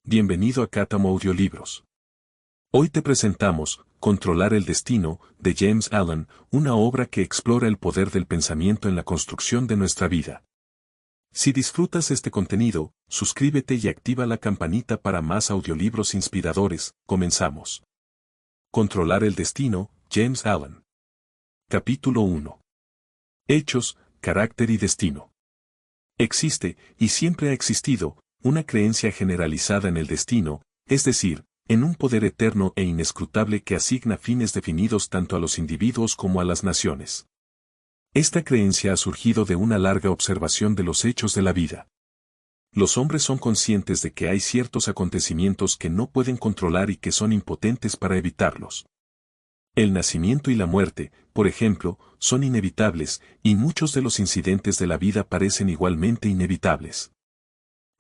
Bienvenido a Cátamo Audiolibros. Hoy te presentamos Controlar el Destino, de James Allen, una obra que explora el poder del pensamiento en la construcción de nuestra vida. Si disfrutas este contenido, suscríbete y activa la campanita para más audiolibros inspiradores. Comenzamos. Controlar el Destino, James Allen. Capítulo 1. Hechos, carácter y destino. Existe, y siempre ha existido, una creencia generalizada en el destino, es decir, en un poder eterno e inescrutable que asigna fines definidos tanto a los individuos como a las naciones. Esta creencia ha surgido de una larga observación de los hechos de la vida. Los hombres son conscientes de que hay ciertos acontecimientos que no pueden controlar y que son impotentes para evitarlos. El nacimiento y la muerte, por ejemplo, son inevitables, y muchos de los incidentes de la vida parecen igualmente inevitables.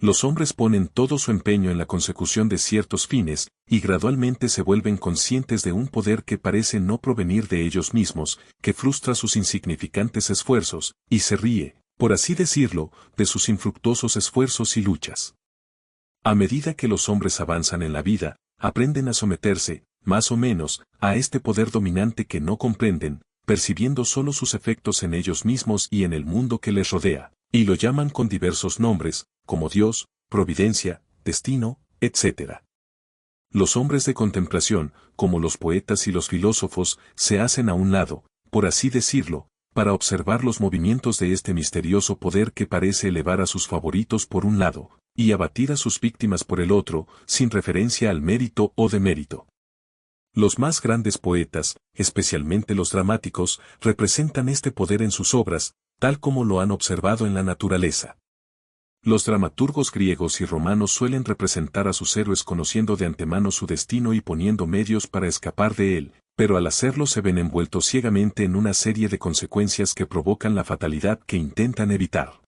Los hombres ponen todo su empeño en la consecución de ciertos fines, y gradualmente se vuelven conscientes de un poder que parece no provenir de ellos mismos, que frustra sus insignificantes esfuerzos, y se ríe, por así decirlo, de sus infructuosos esfuerzos y luchas. A medida que los hombres avanzan en la vida, aprenden a someterse, más o menos, a este poder dominante que no comprenden, percibiendo solo sus efectos en ellos mismos y en el mundo que les rodea, y lo llaman con diversos nombres, como Dios, providencia, destino, etc. Los hombres de contemplación, como los poetas y los filósofos, se hacen a un lado, por así decirlo, para observar los movimientos de este misterioso poder que parece elevar a sus favoritos por un lado, y abatir a sus víctimas por el otro, sin referencia al mérito o demérito. Los más grandes poetas, especialmente los dramáticos, representan este poder en sus obras, tal como lo han observado en la naturaleza. Los dramaturgos griegos y romanos suelen representar a sus héroes conociendo de antemano su destino y poniendo medios para escapar de él, pero al hacerlo se ven envueltos ciegamente en una serie de consecuencias que provocan la fatalidad que intentan evitar.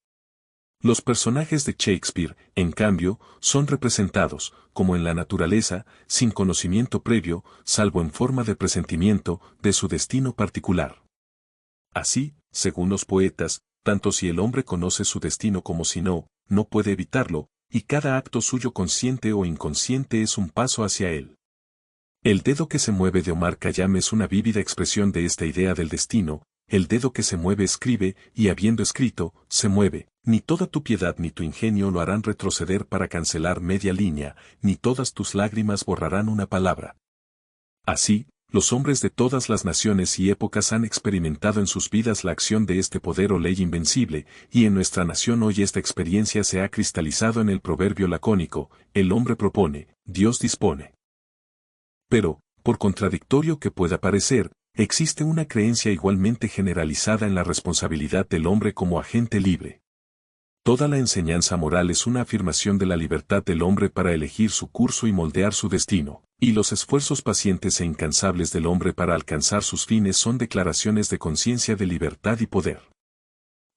Los personajes de Shakespeare, en cambio, son representados, como en la naturaleza, sin conocimiento previo, salvo en forma de presentimiento, de su destino particular. Así, según los poetas, tanto si el hombre conoce su destino como si no, no puede evitarlo, y cada acto suyo consciente o inconsciente es un paso hacia él. El dedo que se mueve de Omar Khayyam es una vívida expresión de esta idea del destino. El dedo que se mueve escribe, y habiendo escrito, se mueve. Ni toda tu piedad ni tu ingenio lo harán retroceder para cancelar media línea, ni todas tus lágrimas borrarán una palabra. Así, los hombres de todas las naciones y épocas han experimentado en sus vidas la acción de este poder o ley invencible, y en nuestra nación hoy esta experiencia se ha cristalizado en el proverbio lacónico: el hombre propone, Dios dispone. Pero, por contradictorio que pueda parecer, existe una creencia igualmente generalizada en la responsabilidad del hombre como agente libre. Toda la enseñanza moral es una afirmación de la libertad del hombre para elegir su curso y moldear su destino, y los esfuerzos pacientes e incansables del hombre para alcanzar sus fines son declaraciones de conciencia de libertad y poder.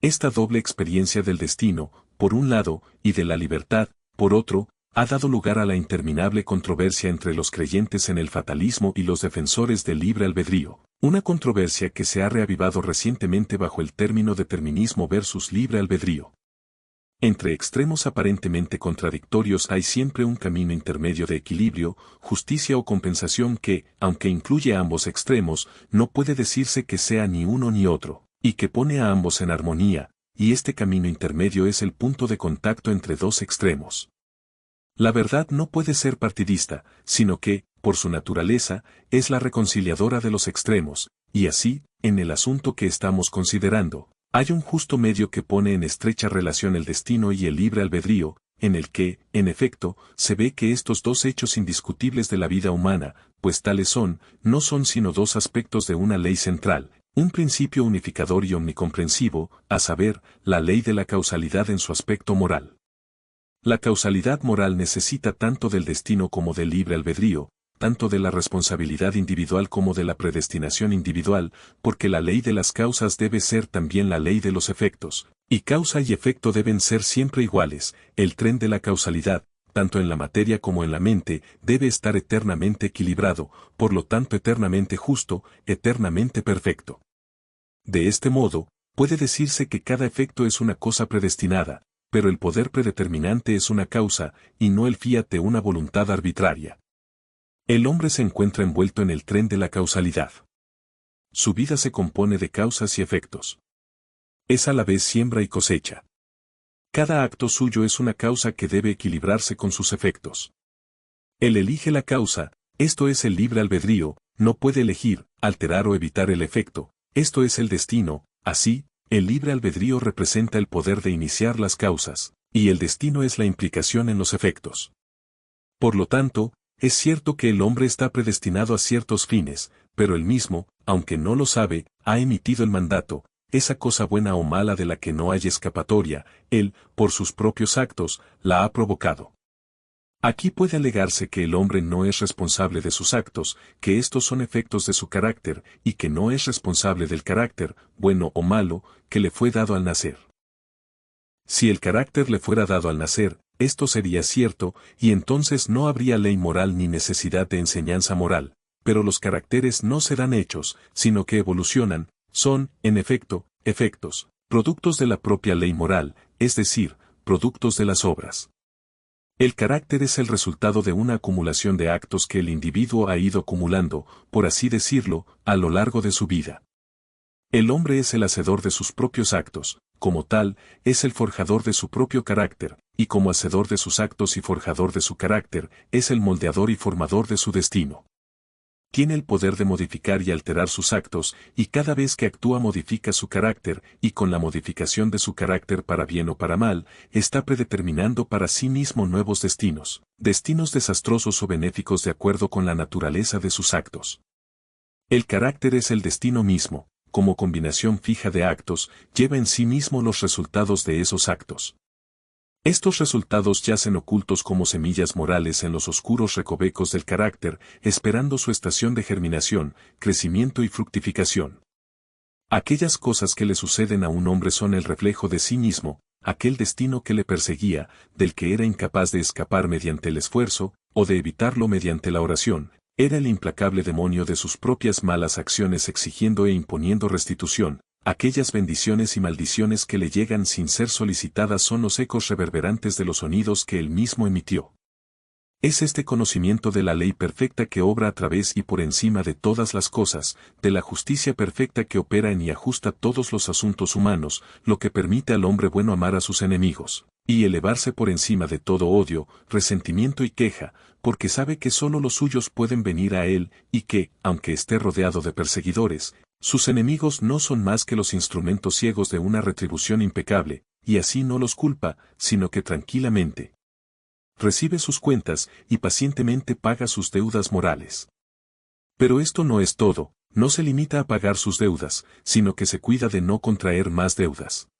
Esta doble experiencia del destino, por un lado, y de la libertad, por otro, ha dado lugar a la interminable controversia entre los creyentes en el fatalismo y los defensores del libre albedrío, una controversia que se ha reavivado recientemente bajo el término determinismo versus libre albedrío. Entre extremos aparentemente contradictorios hay siempre un camino intermedio de equilibrio, justicia o compensación que, aunque incluye a ambos extremos, no puede decirse que sea ni uno ni otro, y que pone a ambos en armonía, y este camino intermedio es el punto de contacto entre dos extremos. La verdad no puede ser partidista, sino que, por su naturaleza, es la reconciliadora de los extremos, y así, en el asunto que estamos considerando, hay un justo medio que pone en estrecha relación el destino y el libre albedrío, en el que, en efecto, se ve que estos dos hechos indiscutibles de la vida humana, pues tales son, no son sino dos aspectos de una ley central, un principio unificador y omnicomprensivo, a saber, la ley de la causalidad en su aspecto moral. La causalidad moral necesita tanto del destino como del libre albedrío, tanto de la responsabilidad individual como de la predestinación individual, porque la ley de las causas debe ser también la ley de los efectos, y causa y efecto deben ser siempre iguales. El tren de la causalidad, tanto en la materia como en la mente, debe estar eternamente equilibrado, por lo tanto eternamente justo, eternamente perfecto. De este modo, puede decirse que cada efecto es una cosa predestinada, pero el poder predeterminante es una causa, y no el fiat de una voluntad arbitraria. El hombre se encuentra envuelto en el tren de la causalidad. Su vida se compone de causas y efectos. Es a la vez siembra y cosecha. Cada acto suyo es una causa que debe equilibrarse con sus efectos. Él elige la causa, esto es el libre albedrío, no puede elegir, alterar o evitar el efecto, esto es el destino, así, el libre albedrío representa el poder de iniciar las causas, y el destino es la implicación en los efectos. Por lo tanto, es cierto que el hombre está predestinado a ciertos fines, pero él mismo, aunque no lo sabe, ha emitido el mandato, esa cosa buena o mala de la que no hay escapatoria, él, por sus propios actos, la ha provocado. Aquí puede alegarse que el hombre no es responsable de sus actos, que estos son efectos de su carácter, y que no es responsable del carácter, bueno o malo, que le fue dado al nacer. Si el carácter le fuera dado al nacer, esto sería cierto, y entonces no habría ley moral ni necesidad de enseñanza moral, pero los caracteres no se dan hechos, sino que evolucionan, son, en efecto, efectos, productos de la propia ley moral, es decir, productos de las obras. El carácter es el resultado de una acumulación de actos que el individuo ha ido acumulando, por así decirlo, a lo largo de su vida. El hombre es el hacedor de sus propios actos, como tal, es el forjador de su propio carácter, y como hacedor de sus actos y forjador de su carácter, es el moldeador y formador de su destino. Tiene el poder de modificar y alterar sus actos, y cada vez que actúa modifica su carácter, y con la modificación de su carácter para bien o para mal, está predeterminando para sí mismo nuevos destinos, destinos desastrosos o benéficos de acuerdo con la naturaleza de sus actos. El carácter es el destino mismo, como combinación fija de actos, lleva en sí mismo los resultados de esos actos. Estos resultados yacen ocultos como semillas morales en los oscuros recovecos del carácter, esperando su estación de germinación, crecimiento y fructificación. Aquellas cosas que le suceden a un hombre son el reflejo de sí mismo, aquel destino que le perseguía, del que era incapaz de escapar mediante el esfuerzo, o de evitarlo mediante la oración, era el implacable demonio de sus propias malas acciones exigiendo e imponiendo restitución. Aquellas bendiciones y maldiciones que le llegan sin ser solicitadas son los ecos reverberantes de los sonidos que él mismo emitió. Es este conocimiento de la ley perfecta que obra a través y por encima de todas las cosas, de la justicia perfecta que opera en y ajusta todos los asuntos humanos, lo que permite al hombre bueno amar a sus enemigos, y elevarse por encima de todo odio, resentimiento y queja, porque sabe que sólo los suyos pueden venir a él, y que, aunque esté rodeado de perseguidores, sus enemigos no son más que los instrumentos ciegos de una retribución impecable, y así no los culpa, sino que tranquilamente recibe sus cuentas y pacientemente paga sus deudas morales. Pero esto no es todo, no se limita a pagar sus deudas, sino que se cuida de no contraer más deudas.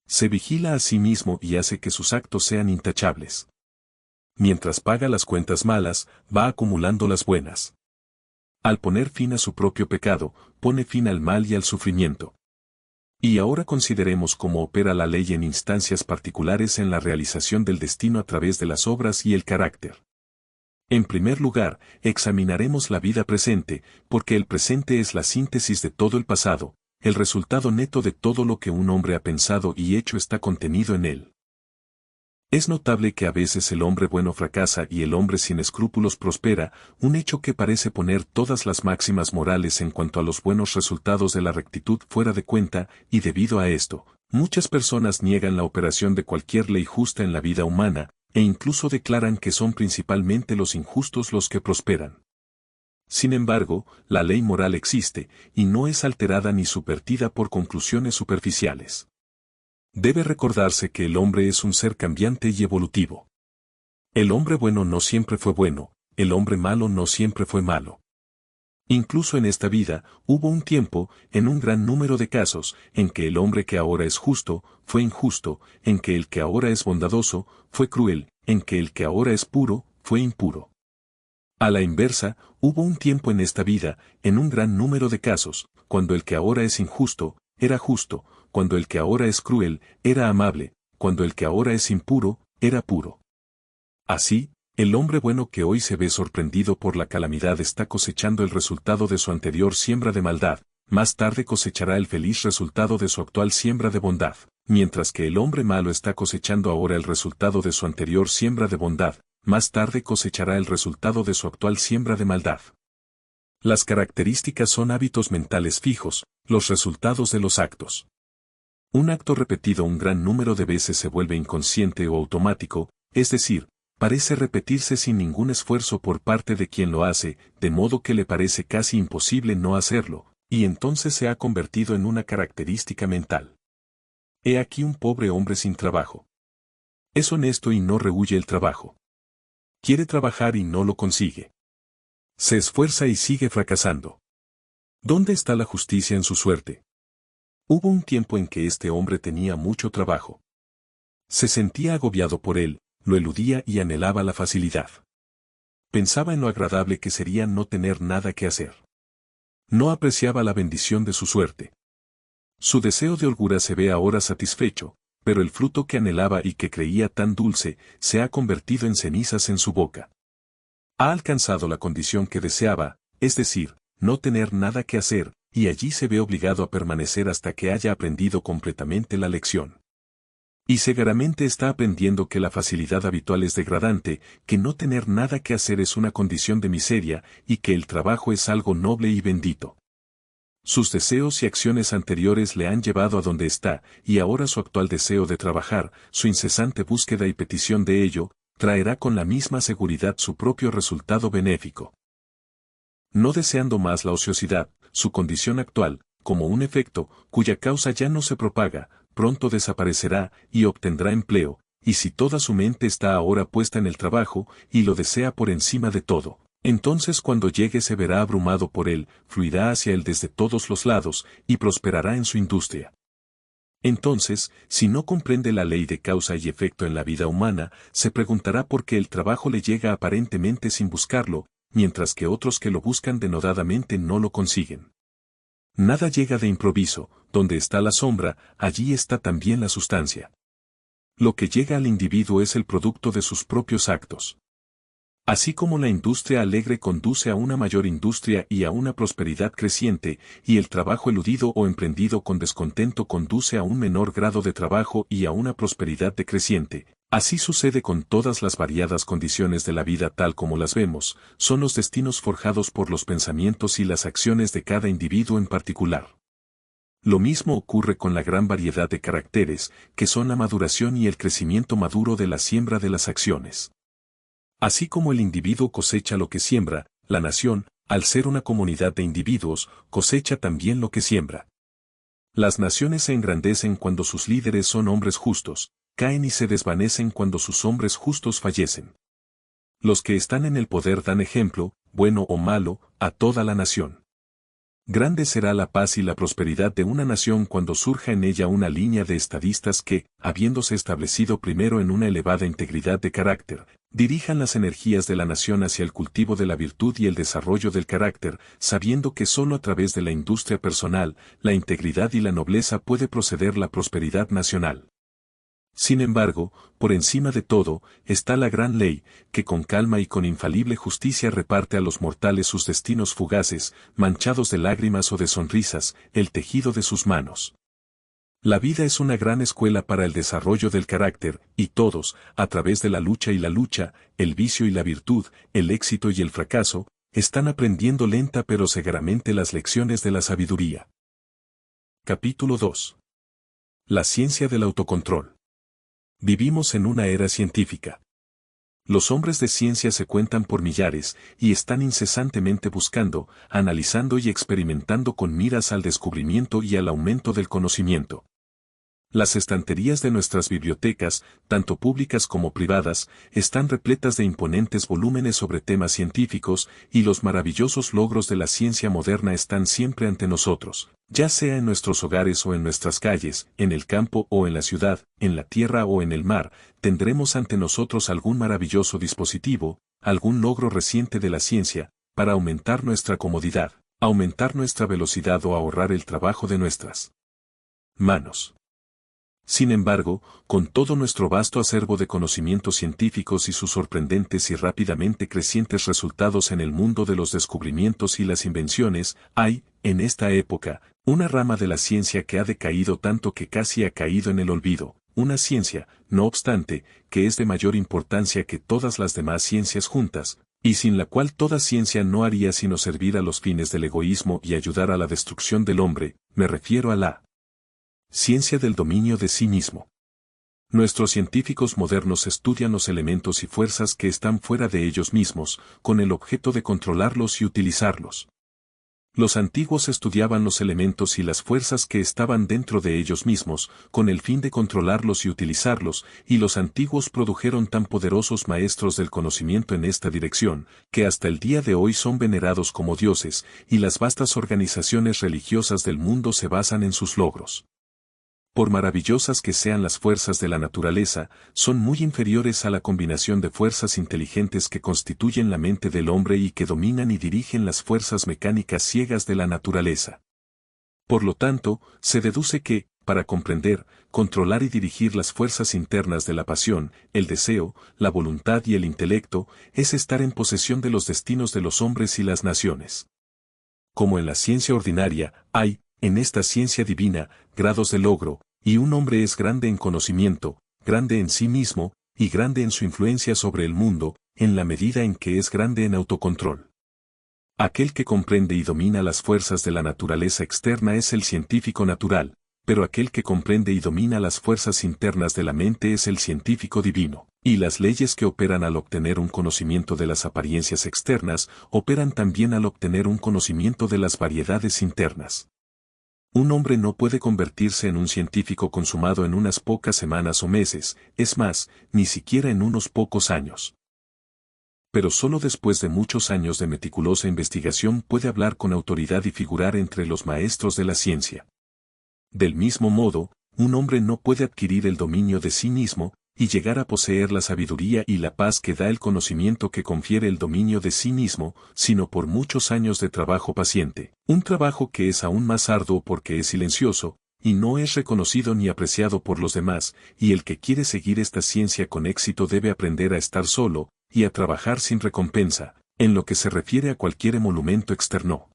Se vigila a sí mismo y hace que sus actos sean intachables. Mientras paga las cuentas malas, va acumulando las buenas. Al poner fin a su propio pecado, pone fin al mal y al sufrimiento. Y ahora consideremos cómo opera la ley en instancias particulares en la realización del destino a través de las obras y el carácter. En primer lugar, examinaremos la vida presente, porque el presente es la síntesis de todo el pasado, el resultado neto de todo lo que un hombre ha pensado y hecho está contenido en él. Es notable que a veces el hombre bueno fracasa y el hombre sin escrúpulos prospera, un hecho que parece poner todas las máximas morales en cuanto a los buenos resultados de la rectitud fuera de cuenta, y debido a esto, muchas personas niegan la operación de cualquier ley justa en la vida humana, e incluso declaran que son principalmente los injustos los que prosperan. Sin embargo, la ley moral existe, y no es alterada ni subvertida por conclusiones superficiales. Debe recordarse que el hombre es un ser cambiante y evolutivo. El hombre bueno no siempre fue bueno, el hombre malo no siempre fue malo. Incluso en esta vida, hubo un tiempo, en un gran número de casos, en que el hombre que ahora es justo, fue injusto, en que el que ahora es bondadoso, fue cruel, en que el que ahora es puro, fue impuro. A la inversa, hubo un tiempo en esta vida, en un gran número de casos, cuando el que ahora es injusto, era justo, cuando el que ahora es cruel, era amable, cuando el que ahora es impuro, era puro. Así, el hombre bueno que hoy se ve sorprendido por la calamidad está cosechando el resultado de su anterior siembra de maldad, más tarde cosechará el feliz resultado de su actual siembra de bondad, mientras que el hombre malo está cosechando ahora el resultado de su anterior siembra de bondad, más tarde cosechará el resultado de su actual siembra de maldad. Las características son hábitos mentales fijos, los resultados de los actos. Un acto repetido un gran número de veces se vuelve inconsciente o automático, es decir, parece repetirse sin ningún esfuerzo por parte de quien lo hace, de modo que le parece casi imposible no hacerlo, y entonces se ha convertido en una característica mental. He aquí un pobre hombre sin trabajo. Es honesto y no rehúye el trabajo. Quiere trabajar y no lo consigue. Se esfuerza y sigue fracasando. ¿Dónde está la justicia en su suerte? Hubo un tiempo en que este hombre tenía mucho trabajo. Se sentía agobiado por él, lo eludía y anhelaba la facilidad. Pensaba en lo agradable que sería no tener nada que hacer. No apreciaba la bendición de su suerte. Su deseo de holgura se ve ahora satisfecho, pero el fruto que anhelaba y que creía tan dulce se ha convertido en cenizas en su boca. Ha alcanzado la condición que deseaba, es decir, no tener nada que hacer, y allí se ve obligado a permanecer hasta que haya aprendido completamente la lección. Y segaramente está aprendiendo que la facilidad habitual es degradante, que no tener nada que hacer es una condición de miseria, y que el trabajo es algo noble y bendito. Sus deseos y acciones anteriores le han llevado a donde está, y ahora su actual deseo de trabajar, su incesante búsqueda y petición de ello, traerá con la misma seguridad su propio resultado benéfico. No deseando más la ociosidad, su condición actual, como un efecto, cuya causa ya no se propaga, pronto desaparecerá y obtendrá empleo, y si toda su mente está ahora puesta en el trabajo, y lo desea por encima de todo, entonces cuando llegue se verá abrumado por él, fluirá hacia él desde todos los lados, y prosperará en su industria. Entonces, si no comprende la ley de causa y efecto en la vida humana, se preguntará por qué el trabajo le llega aparentemente sin buscarlo, mientras que otros que lo buscan denodadamente no lo consiguen. Nada llega de improviso, donde está la sombra, allí está también la sustancia. Lo que llega al individuo es el producto de sus propios actos. Así como la industria alegre conduce a una mayor industria y a una prosperidad creciente, y el trabajo eludido o emprendido con descontento conduce a un menor grado de trabajo y a una prosperidad decreciente, así sucede con todas las variadas condiciones de la vida tal como las vemos, son los destinos forjados por los pensamientos y las acciones de cada individuo en particular. Lo mismo ocurre con la gran variedad de caracteres, que son la maduración y el crecimiento maduro de la siembra de las acciones. Así como el individuo cosecha lo que siembra, la nación, al ser una comunidad de individuos, cosecha también lo que siembra. Las naciones se engrandecen cuando sus líderes son hombres justos, caen y se desvanecen cuando sus hombres justos fallecen. Los que están en el poder dan ejemplo, bueno o malo, a toda la nación. Grande será la paz y la prosperidad de una nación cuando surja en ella una línea de estadistas que, habiéndose establecido primero en una elevada integridad de carácter, dirijan las energías de la nación hacia el cultivo de la virtud y el desarrollo del carácter, sabiendo que sólo a través de la industria personal, la integridad y la nobleza puede proceder la prosperidad nacional. Sin embargo, por encima de todo, está la gran ley, que con calma y con infalible justicia reparte a los mortales sus destinos fugaces, manchados de lágrimas o de sonrisas, el tejido de sus manos. La vida es una gran escuela para el desarrollo del carácter, y todos, a través de la lucha y la lucha, el vicio y la virtud, el éxito y el fracaso, están aprendiendo lenta pero segaramente las lecciones de la sabiduría. Capítulo 2. La ciencia del autocontrol. Vivimos en una era científica. Los hombres de ciencia se cuentan por millares, y están incesantemente buscando, analizando y experimentando con miras al descubrimiento y al aumento del conocimiento. Las estanterías de nuestras bibliotecas, tanto públicas como privadas, están repletas de imponentes volúmenes sobre temas científicos, y los maravillosos logros de la ciencia moderna están siempre ante nosotros, ya sea en nuestros hogares o en nuestras calles, en el campo o en la ciudad, en la tierra o en el mar, tendremos ante nosotros algún maravilloso dispositivo, algún logro reciente de la ciencia, para aumentar nuestra comodidad, aumentar nuestra velocidad o ahorrar el trabajo de nuestras manos. Sin embargo, con todo nuestro vasto acervo de conocimientos científicos y sus sorprendentes y rápidamente crecientes resultados en el mundo de los descubrimientos y las invenciones, hay, en esta época, una rama de la ciencia que ha decaído tanto que casi ha caído en el olvido, una ciencia, no obstante, que es de mayor importancia que todas las demás ciencias juntas, y sin la cual toda ciencia no haría sino servir a los fines del egoísmo y ayudar a la destrucción del hombre, me refiero a la ciencia del dominio de sí mismo. Nuestros científicos modernos estudian los elementos y fuerzas que están fuera de ellos mismos, con el objeto de controlarlos y utilizarlos. Los antiguos estudiaban los elementos y las fuerzas que estaban dentro de ellos mismos, con el fin de controlarlos y utilizarlos, y los antiguos produjeron tan poderosos maestros del conocimiento en esta dirección, que hasta el día de hoy son venerados como dioses, y las vastas organizaciones religiosas del mundo se basan en sus logros. Por maravillosas que sean las fuerzas de la naturaleza, son muy inferiores a la combinación de fuerzas inteligentes que constituyen la mente del hombre y que dominan y dirigen las fuerzas mecánicas ciegas de la naturaleza. Por lo tanto, se deduce que, para comprender, controlar y dirigir las fuerzas internas de la pasión, el deseo, la voluntad y el intelecto, es estar en posesión de los destinos de los hombres y las naciones. Como en la ciencia ordinaria, hay, en esta ciencia divina, grados de logro, y un hombre es grande en conocimiento, grande en sí mismo, y grande en su influencia sobre el mundo, en la medida en que es grande en autocontrol. Aquel que comprende y domina las fuerzas de la naturaleza externa es el científico natural, pero aquel que comprende y domina las fuerzas internas de la mente es el científico divino, y las leyes que operan al obtener un conocimiento de las apariencias externas, operan también al obtener un conocimiento de las variedades internas. Un hombre no puede convertirse en un científico consumado en unas pocas semanas o meses, es más, ni siquiera en unos pocos años. Pero solo después de muchos años de meticulosa investigación puede hablar con autoridad y figurar entre los maestros de la ciencia. Del mismo modo, un hombre no puede adquirir el dominio de sí mismo, y llegar a poseer la sabiduría y la paz que da el conocimiento que confiere el dominio de sí mismo, sino por muchos años de trabajo paciente, un trabajo que es aún más arduo porque es silencioso, y no es reconocido ni apreciado por los demás, y el que quiere seguir esta ciencia con éxito debe aprender a estar solo, y a trabajar sin recompensa, en lo que se refiere a cualquier emolumento externo.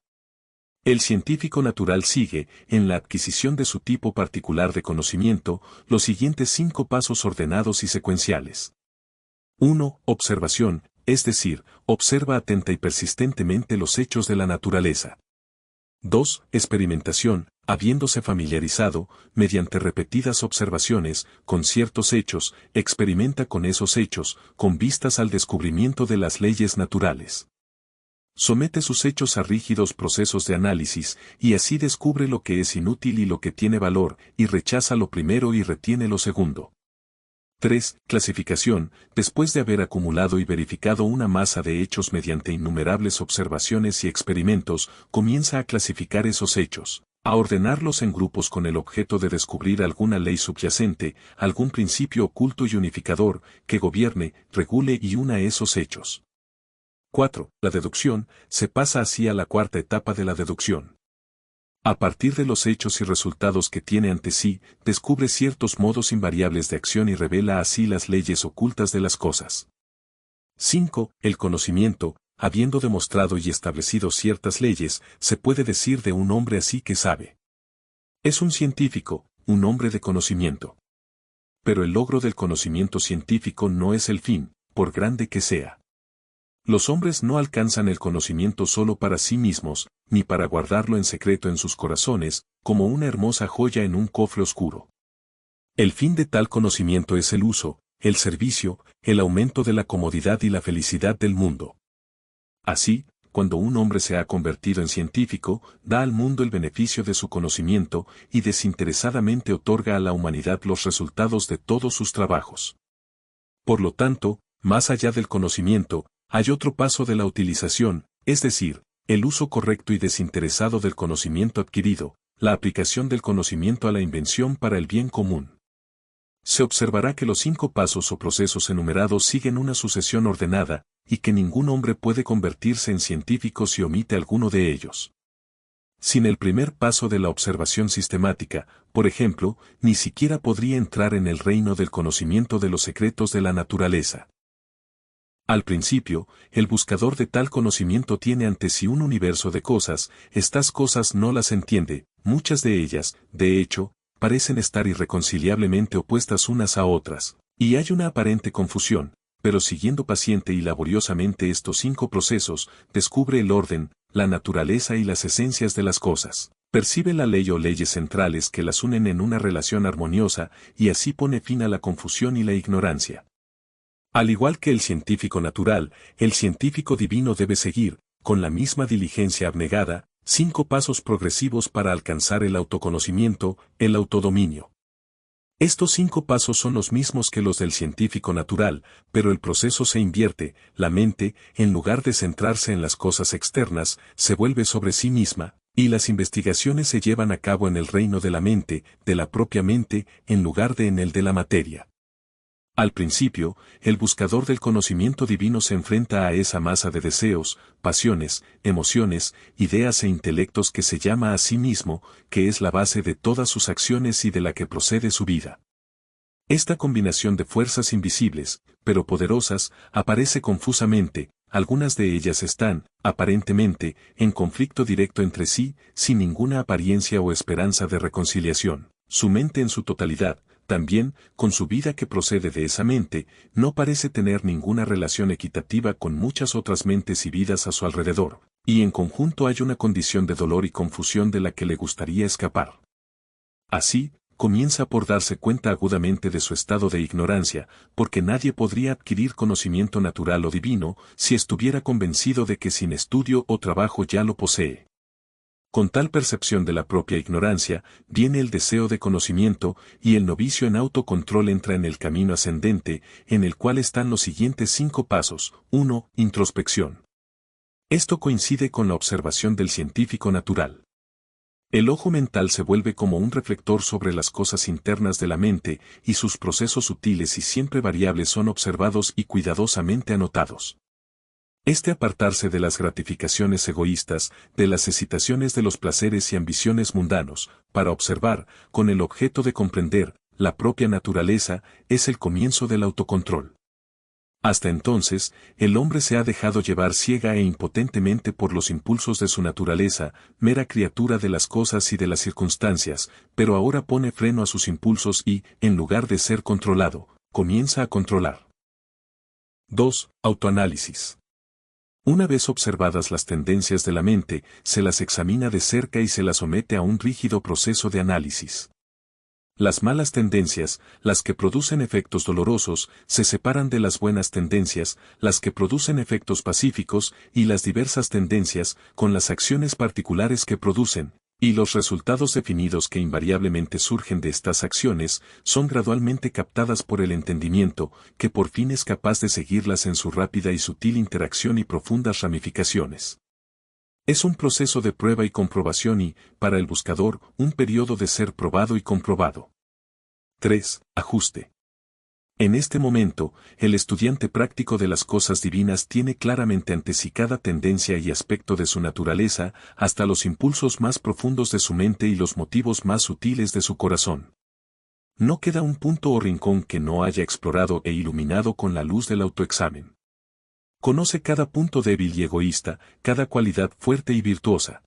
El científico natural sigue, en la adquisición de su tipo particular de conocimiento, los siguientes 5 pasos ordenados y secuenciales. 1. Observación, es decir, observa atenta y persistentemente los hechos de la naturaleza. 2. Experimentación, habiéndose familiarizado, mediante repetidas observaciones, con ciertos hechos, experimenta con esos hechos, con vistas al descubrimiento de las leyes naturales. Somete sus hechos a rígidos procesos de análisis, y así descubre lo que es inútil y lo que tiene valor, y rechaza lo primero y retiene lo segundo. 3. Clasificación, después de haber acumulado y verificado una masa de hechos mediante innumerables observaciones y experimentos, comienza a clasificar esos hechos, a ordenarlos en grupos con el objeto de descubrir alguna ley subyacente, algún principio oculto y unificador, que gobierne, regule y una esos hechos. 4. La deducción, se pasa así a la cuarta etapa de la deducción. A partir de los hechos y resultados que tiene ante sí, descubre ciertos modos invariables de acción y revela así las leyes ocultas de las cosas. 5. El conocimiento, habiendo demostrado y establecido ciertas leyes, se puede decir de un hombre así que sabe. Es un científico, un hombre de conocimiento. Pero el logro del conocimiento científico no es el fin, por grande que sea. Los hombres no alcanzan el conocimiento solo para sí mismos, ni para guardarlo en secreto en sus corazones, como una hermosa joya en un cofre oscuro. El fin de tal conocimiento es el uso, el servicio, el aumento de la comodidad y la felicidad del mundo. Así, cuando un hombre se ha convertido en científico, da al mundo el beneficio de su conocimiento y desinteresadamente otorga a la humanidad los resultados de todos sus trabajos. Por lo tanto, más allá del conocimiento, hay otro paso de la utilización, es decir, el uso correcto y desinteresado del conocimiento adquirido, la aplicación del conocimiento a la invención para el bien común. Se observará que los 5 pasos o procesos enumerados siguen una sucesión ordenada, y que ningún hombre puede convertirse en científico si omite alguno de ellos. Sin el primer paso de la observación sistemática, por ejemplo, ni siquiera podría entrar en el reino del conocimiento de los secretos de la naturaleza. Al principio, el buscador de tal conocimiento tiene ante sí un universo de cosas, estas cosas no las entiende, muchas de ellas, de hecho, parecen estar irreconciliablemente opuestas unas a otras, y hay una aparente confusión, pero siguiendo paciente y laboriosamente estos 5 procesos, descubre el orden, la naturaleza y las esencias de las cosas. Percibe la ley o leyes centrales que las unen en una relación armoniosa y así pone fin a la confusión y la ignorancia. Al igual que el científico natural, el científico divino debe seguir, con la misma diligencia abnegada, 5 pasos progresivos para alcanzar el autoconocimiento, el autodominio. Estos 5 pasos son los mismos que los del científico natural, pero el proceso se invierte, la mente, en lugar de centrarse en las cosas externas, se vuelve sobre sí misma, y las investigaciones se llevan a cabo en el reino de la mente, de la propia mente, en lugar de en el de la materia. Al principio, el buscador del conocimiento divino se enfrenta a esa masa de deseos, pasiones, emociones, ideas e intelectos que se llama a sí mismo, que es la base de todas sus acciones y de la que procede su vida. Esta combinación de fuerzas invisibles, pero poderosas, aparece confusamente, algunas de ellas están, aparentemente, en conflicto directo entre sí, sin ninguna apariencia o esperanza de reconciliación. Su mente en su totalidad, también, con su vida que procede de esa mente, no parece tener ninguna relación equitativa con muchas otras mentes y vidas a su alrededor, y en conjunto hay una condición de dolor y confusión de la que le gustaría escapar. Así, comienza por darse cuenta agudamente de su estado de ignorancia, porque nadie podría adquirir conocimiento natural o divino si estuviera convencido de que sin estudio o trabajo ya lo posee. Con tal percepción de la propia ignorancia, viene el deseo de conocimiento, y el novicio en autocontrol entra en el camino ascendente, en el cual están los siguientes 5 pasos. 1. Introspección. Esto coincide con la observación del científico natural. El ojo mental se vuelve como un reflector sobre las cosas internas de la mente, y sus procesos sutiles y siempre variables son observados y cuidadosamente anotados. Este apartarse de las gratificaciones egoístas, de las excitaciones de los placeres y ambiciones mundanos, para observar, con el objeto de comprender, la propia naturaleza, es el comienzo del autocontrol. Hasta entonces, el hombre se ha dejado llevar ciega e impotentemente por los impulsos de su naturaleza, mera criatura de las cosas y de las circunstancias, pero ahora pone freno a sus impulsos y, en lugar de ser controlado, comienza a controlar. 2. Autoanálisis. Una vez observadas las tendencias de la mente, se las examina de cerca y se las somete a un rígido proceso de análisis. Las malas tendencias, las que producen efectos dolorosos, se separan de las buenas tendencias, las que producen efectos pacíficos, y las diversas tendencias, con las acciones particulares que producen, y los resultados definidos que invariablemente surgen de estas acciones, son gradualmente captadas por el entendimiento, que por fin es capaz de seguirlas en su rápida y sutil interacción y profundas ramificaciones. Es un proceso de prueba y comprobación y, para el buscador, un periodo de ser probado y comprobado. 3. Ajuste. En este momento, el estudiante práctico de las cosas divinas tiene claramente ante sí cada tendencia y aspecto de su naturaleza, hasta los impulsos más profundos de su mente y los motivos más sutiles de su corazón. No queda un punto o rincón que no haya explorado e iluminado con la luz del autoexamen. Conoce cada punto débil y egoísta, cada cualidad fuerte y virtuosa.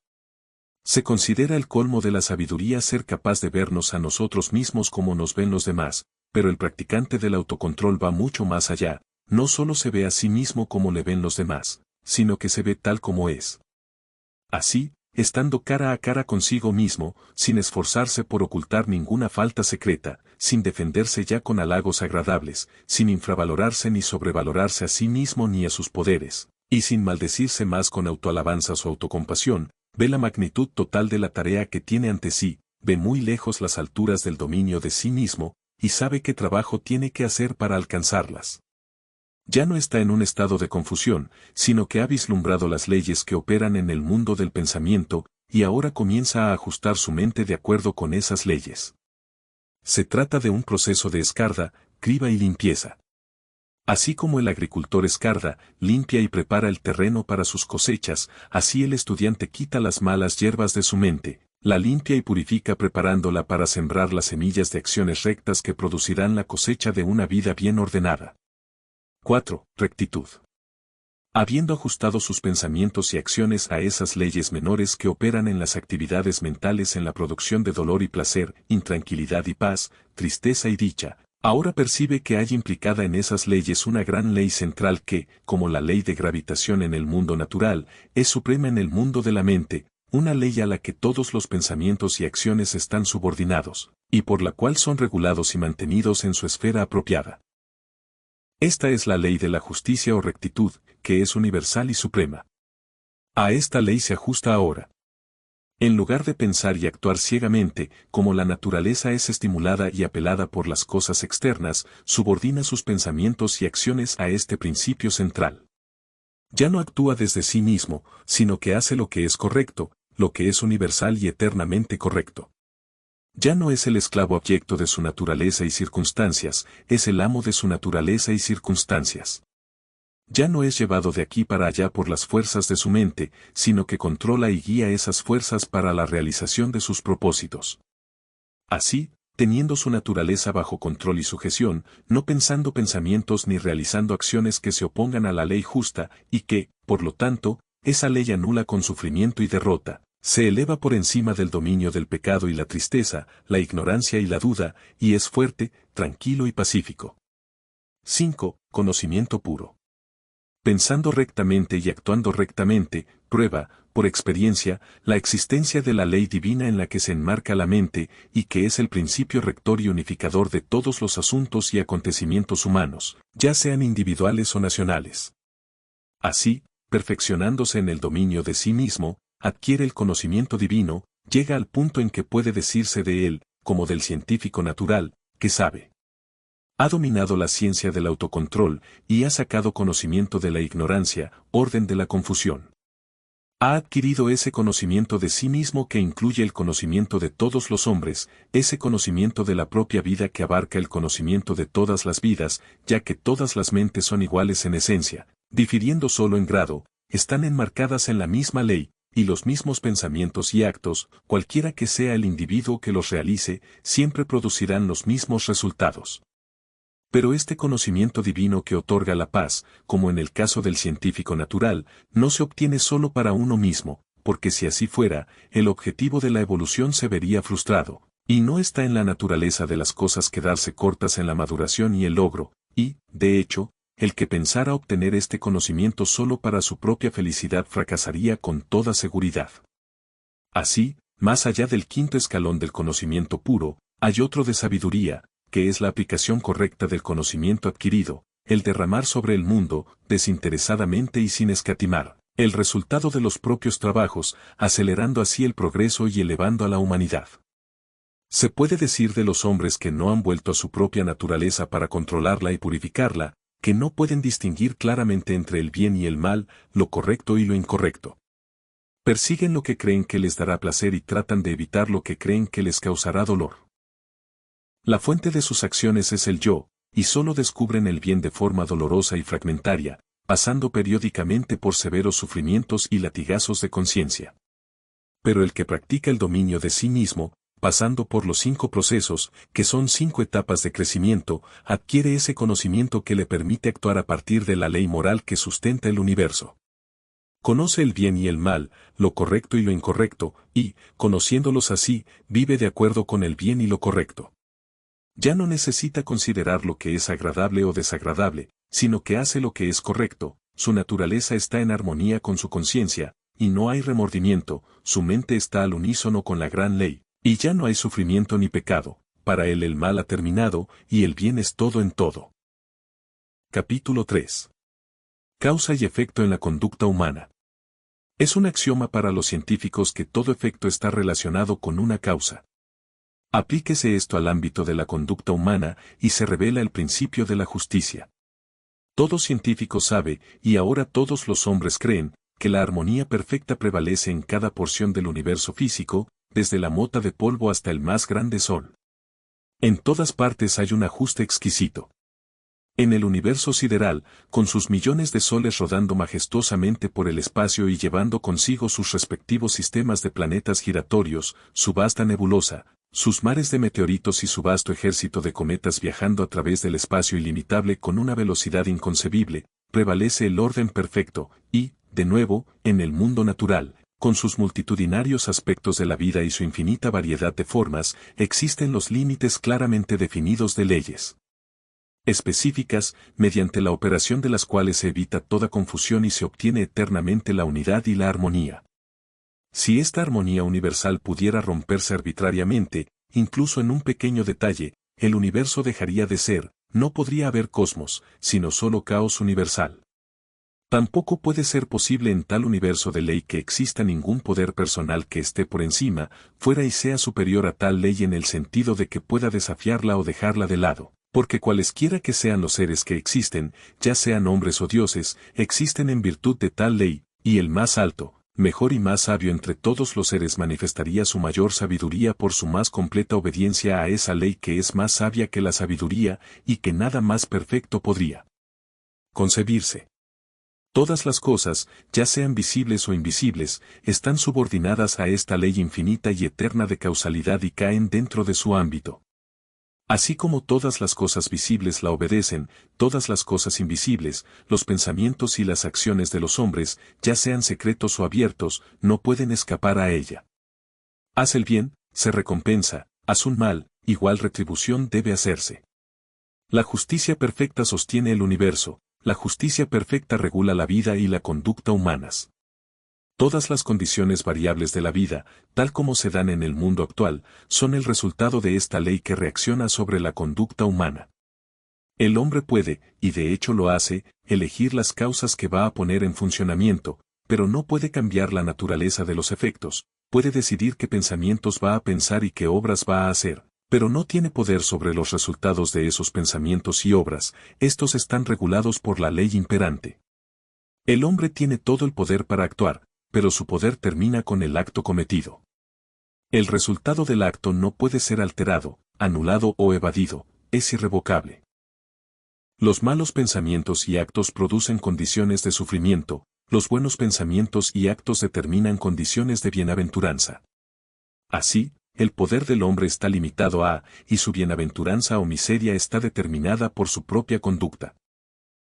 Se considera el colmo de la sabiduría ser capaz de vernos a nosotros mismos como nos ven los demás, pero el practicante del autocontrol va mucho más allá, no solo se ve a sí mismo como le ven los demás, sino que se ve tal como es. Así, estando cara a cara consigo mismo, sin esforzarse por ocultar ninguna falta secreta, sin defenderse ya con halagos agradables, sin infravalorarse ni sobrevalorarse a sí mismo ni a sus poderes, y sin maldecirse más con autoalabanzas o autocompasión, ve la magnitud total de la tarea que tiene ante sí, ve muy lejos las alturas del dominio de sí mismo, y sabe qué trabajo tiene que hacer para alcanzarlas. Ya no está en un estado de confusión, sino que ha vislumbrado las leyes que operan en el mundo del pensamiento, y ahora comienza a ajustar su mente de acuerdo con esas leyes. Se trata de un proceso de escarda, criba y limpieza. Así como el agricultor escarda, limpia y prepara el terreno para sus cosechas, así el estudiante quita las malas hierbas de su mente, la limpia y purifica preparándola para sembrar las semillas de acciones rectas que producirán la cosecha de una vida bien ordenada. 4. Rectitud. Habiendo ajustado sus pensamientos y acciones a esas leyes menores que operan en las actividades mentales en la producción de dolor y placer, intranquilidad y paz, tristeza y dicha, ahora percibe que hay implicada en esas leyes una gran ley central que, como la ley de gravitación en el mundo natural, es suprema en el mundo de la mente, una ley a la que todos los pensamientos y acciones están subordinados, y por la cual son regulados y mantenidos en su esfera apropiada. Esta es la ley de la justicia o rectitud, que es universal y suprema. A esta ley se ajusta ahora. En lugar de pensar y actuar ciegamente, como la naturaleza es estimulada y apelada por las cosas externas, subordina sus pensamientos y acciones a este principio central. Ya no actúa desde sí mismo, sino que hace lo que es correcto, lo que es universal y eternamente correcto. Ya no es el esclavo abyecto de su naturaleza y circunstancias, es el amo de su naturaleza y circunstancias. Ya no es llevado de aquí para allá por las fuerzas de su mente, sino que controla y guía esas fuerzas para la realización de sus propósitos. Así, teniendo su naturaleza bajo control y sujeción, no pensando pensamientos ni realizando acciones que se opongan a la ley justa, y que, por lo tanto, esa ley anula con sufrimiento y derrota, se eleva por encima del dominio del pecado y la tristeza, la ignorancia y la duda, y es fuerte, tranquilo y pacífico. 5. Conocimiento puro. Pensando rectamente y actuando rectamente, prueba, por experiencia, la existencia de la ley divina en la que se enmarca la mente y que es el principio rector y unificador de todos los asuntos y acontecimientos humanos, ya sean individuales o nacionales. Así, perfeccionándose en el dominio de sí mismo, adquiere el conocimiento divino, llega al punto en que puede decirse de él, como del científico natural, que sabe. Ha dominado la ciencia del autocontrol y ha sacado conocimiento de la ignorancia, orden de la confusión. Ha adquirido ese conocimiento de sí mismo que incluye el conocimiento de todos los hombres, ese conocimiento de la propia vida que abarca el conocimiento de todas las vidas, ya que todas las mentes son iguales en esencia, difiriendo solo en grado, están enmarcadas en la misma ley, y los mismos pensamientos y actos, cualquiera que sea el individuo que los realice, siempre producirán los mismos resultados. Pero este conocimiento divino que otorga la paz, como en el caso del científico natural, no se obtiene solo para uno mismo, porque si así fuera, el objetivo de la evolución se vería frustrado, y no está en la naturaleza de las cosas quedarse cortas en la maduración y el logro, y, de hecho, el que pensara obtener este conocimiento solo para su propia felicidad fracasaría con toda seguridad. Así, más allá del quinto escalón del conocimiento puro, hay otro de sabiduría, que es la aplicación correcta del conocimiento adquirido, el derramar sobre el mundo, desinteresadamente y sin escatimar, el resultado de los propios trabajos, acelerando así el progreso y elevando a la humanidad. Se puede decir de los hombres que no han vuelto a su propia naturaleza para controlarla y purificarla, que no pueden distinguir claramente entre el bien y el mal, lo correcto y lo incorrecto. Persiguen lo que creen que les dará placer y tratan de evitar lo que creen que les causará dolor. La fuente de sus acciones es el yo, y solo descubren el bien de forma dolorosa y fragmentaria, pasando periódicamente por severos sufrimientos y latigazos de conciencia. Pero el que practica el dominio de sí mismo, pasando por los 5 procesos, que son 5 etapas de crecimiento, adquiere ese conocimiento que le permite actuar a partir de la ley moral que sustenta el universo. Conoce el bien y el mal, lo correcto y lo incorrecto, y, conociéndolos así, vive de acuerdo con el bien y lo correcto. Ya no necesita considerar lo que es agradable o desagradable, sino que hace lo que es correcto, su naturaleza está en armonía con su conciencia, y no hay remordimiento, su mente está al unísono con la gran ley, y ya no hay sufrimiento ni pecado, para él el mal ha terminado, y el bien es todo en todo. Capítulo 3. Causa y efecto en la conducta humana. Es un axioma para los científicos que todo efecto está relacionado con una causa. Aplíquese esto al ámbito de la conducta humana y se revela el principio de la justicia. Todo científico sabe, y ahora todos los hombres creen, que la armonía perfecta prevalece en cada porción del universo físico, desde la mota de polvo hasta el más grande sol. En todas partes hay un ajuste exquisito. En el universo sideral, con sus millones de soles rodando majestuosamente por el espacio y llevando consigo sus respectivos sistemas de planetas giratorios, su vasta nebulosa, sus mares de meteoritos y su vasto ejército de cometas viajando a través del espacio ilimitable con una velocidad inconcebible, prevalece el orden perfecto, y, de nuevo, en el mundo natural, con sus multitudinarios aspectos de la vida y su infinita variedad de formas, existen los límites claramente definidos de leyes específicas, mediante la operación de las cuales se evita toda confusión y se obtiene eternamente la unidad y la armonía. Si esta armonía universal pudiera romperse arbitrariamente, incluso en un pequeño detalle, el universo dejaría de ser, no podría haber cosmos, sino solo caos universal. Tampoco puede ser posible en tal universo de ley que exista ningún poder personal que esté por encima, fuera y sea superior a tal ley en el sentido de que pueda desafiarla o dejarla de lado. Porque cualesquiera que sean los seres que existen, ya sean hombres o dioses, existen en virtud de tal ley, y el más alto, mejor y más sabio entre todos los seres manifestaría su mayor sabiduría por su más completa obediencia a esa ley que es más sabia que la sabiduría, y que nada más perfecto podría concebirse. Todas las cosas, ya sean visibles o invisibles, están subordinadas a esta ley infinita y eterna de causalidad y caen dentro de su ámbito. Así como todas las cosas visibles la obedecen, todas las cosas invisibles, los pensamientos y las acciones de los hombres, ya sean secretos o abiertos, no pueden escapar a ella. Haz el bien, se recompensa, haz un mal, igual retribución debe hacerse. La justicia perfecta sostiene el universo, la justicia perfecta regula la vida y la conducta humanas. Todas las condiciones variables de la vida, tal como se dan en el mundo actual, son el resultado de esta ley que reacciona sobre la conducta humana. El hombre puede, y de hecho lo hace, elegir las causas que va a poner en funcionamiento, pero no puede cambiar la naturaleza de los efectos, puede decidir qué pensamientos va a pensar y qué obras va a hacer, pero no tiene poder sobre los resultados de esos pensamientos y obras, estos están regulados por la ley imperante. El hombre tiene todo el poder para actuar, pero su poder termina con el acto cometido. El resultado del acto no puede ser alterado, anulado o evadido, es irrevocable. Los malos pensamientos y actos producen condiciones de sufrimiento, los buenos pensamientos y actos determinan condiciones de bienaventuranza. Así, el poder del hombre está limitado a, y su bienaventuranza o miseria está determinada por su propia conducta.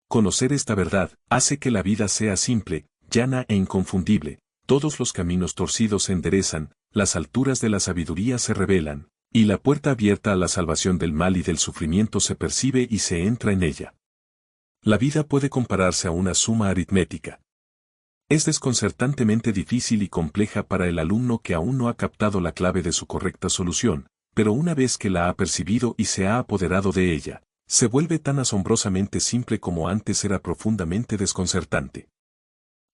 Conocer esta verdad hace que la vida sea simple, llana e inconfundible, todos los caminos torcidos se enderezan, las alturas de la sabiduría se revelan, y la puerta abierta a la salvación del mal y del sufrimiento se percibe y se entra en ella. La vida puede compararse a una suma aritmética. Es desconcertantemente difícil y compleja para el alumno que aún no ha captado la clave de su correcta solución, pero una vez que la ha percibido y se ha apoderado de ella, se vuelve tan asombrosamente simple como antes era profundamente desconcertante.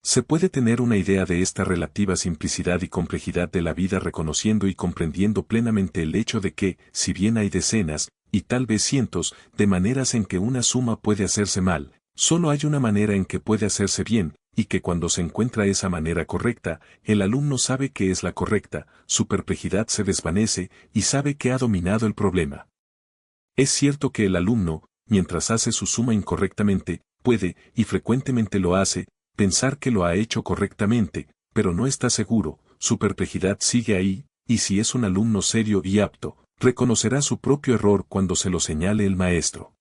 Se puede tener una idea de esta relativa simplicidad y complejidad de la vida reconociendo y comprendiendo plenamente el hecho de que, si bien hay decenas, y tal vez cientos, de maneras en que una suma puede hacerse mal, solo hay una manera en que puede hacerse bien, y que cuando se encuentra esa manera correcta, el alumno sabe que es la correcta, su perplejidad se desvanece, y sabe que ha dominado el problema. Es cierto que el alumno, mientras hace su suma incorrectamente, puede, y frecuentemente lo hace, pensar que lo ha hecho correctamente, pero no está seguro, su perplejidad sigue ahí, y si es un alumno serio y apto, reconocerá su propio error cuando se lo señale el maestro.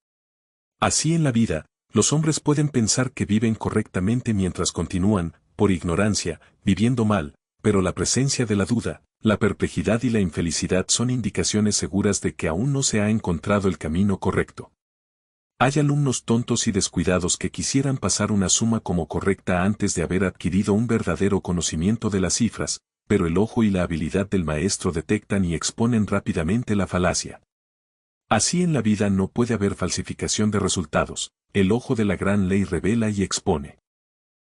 Así en la vida, los hombres pueden pensar que viven correctamente mientras continúan, por ignorancia, viviendo mal, pero la presencia de la duda, la perplejidad y la infelicidad son indicaciones seguras de que aún no se ha encontrado el camino correcto. Hay alumnos tontos y descuidados que quisieran pasar una suma como correcta antes de haber adquirido un verdadero conocimiento de las cifras, pero el ojo y la habilidad del maestro detectan y exponen rápidamente la falacia. Así en la vida no puede haber falsificación de resultados, el ojo de la gran ley revela y expone.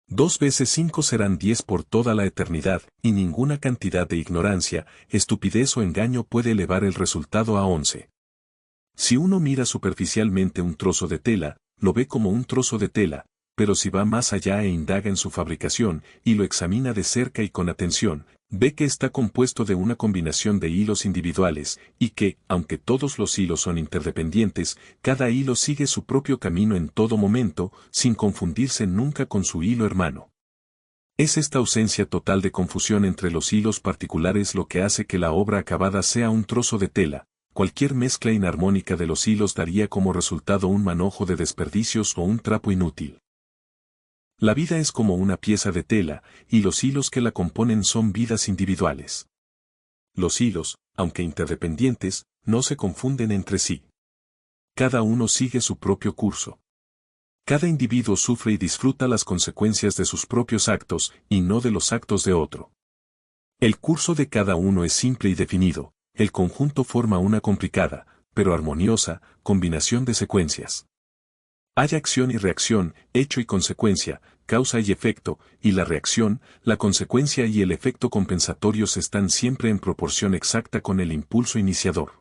2 veces 5 serán 10 por toda la eternidad, y ninguna cantidad de ignorancia, estupidez o engaño puede elevar el resultado a 11. Si uno mira superficialmente un trozo de tela, lo ve como un trozo de tela, pero si va más allá e indaga en su fabricación, y lo examina de cerca y con atención, ve que está compuesto de una combinación de hilos individuales, y que, aunque todos los hilos son interdependientes, cada hilo sigue su propio camino en todo momento, sin confundirse nunca con su hilo hermano. Es esta ausencia total de confusión entre los hilos particulares lo que hace que la obra acabada sea un trozo de tela. Cualquier mezcla inarmónica de los hilos daría como resultado un manojo de desperdicios o un trapo inútil. La vida es como una pieza de tela, y los hilos que la componen son vidas individuales. Los hilos, aunque interdependientes, no se confunden entre sí. Cada uno sigue su propio curso. Cada individuo sufre y disfruta las consecuencias de sus propios actos, y no de los actos de otro. El curso de cada uno es simple y definido, el conjunto forma una complicada, pero armoniosa, combinación de secuencias. Hay acción y reacción, hecho y consecuencia, causa y efecto, y la reacción, la consecuencia y el efecto compensatorios están siempre en proporción exacta con el impulso iniciador.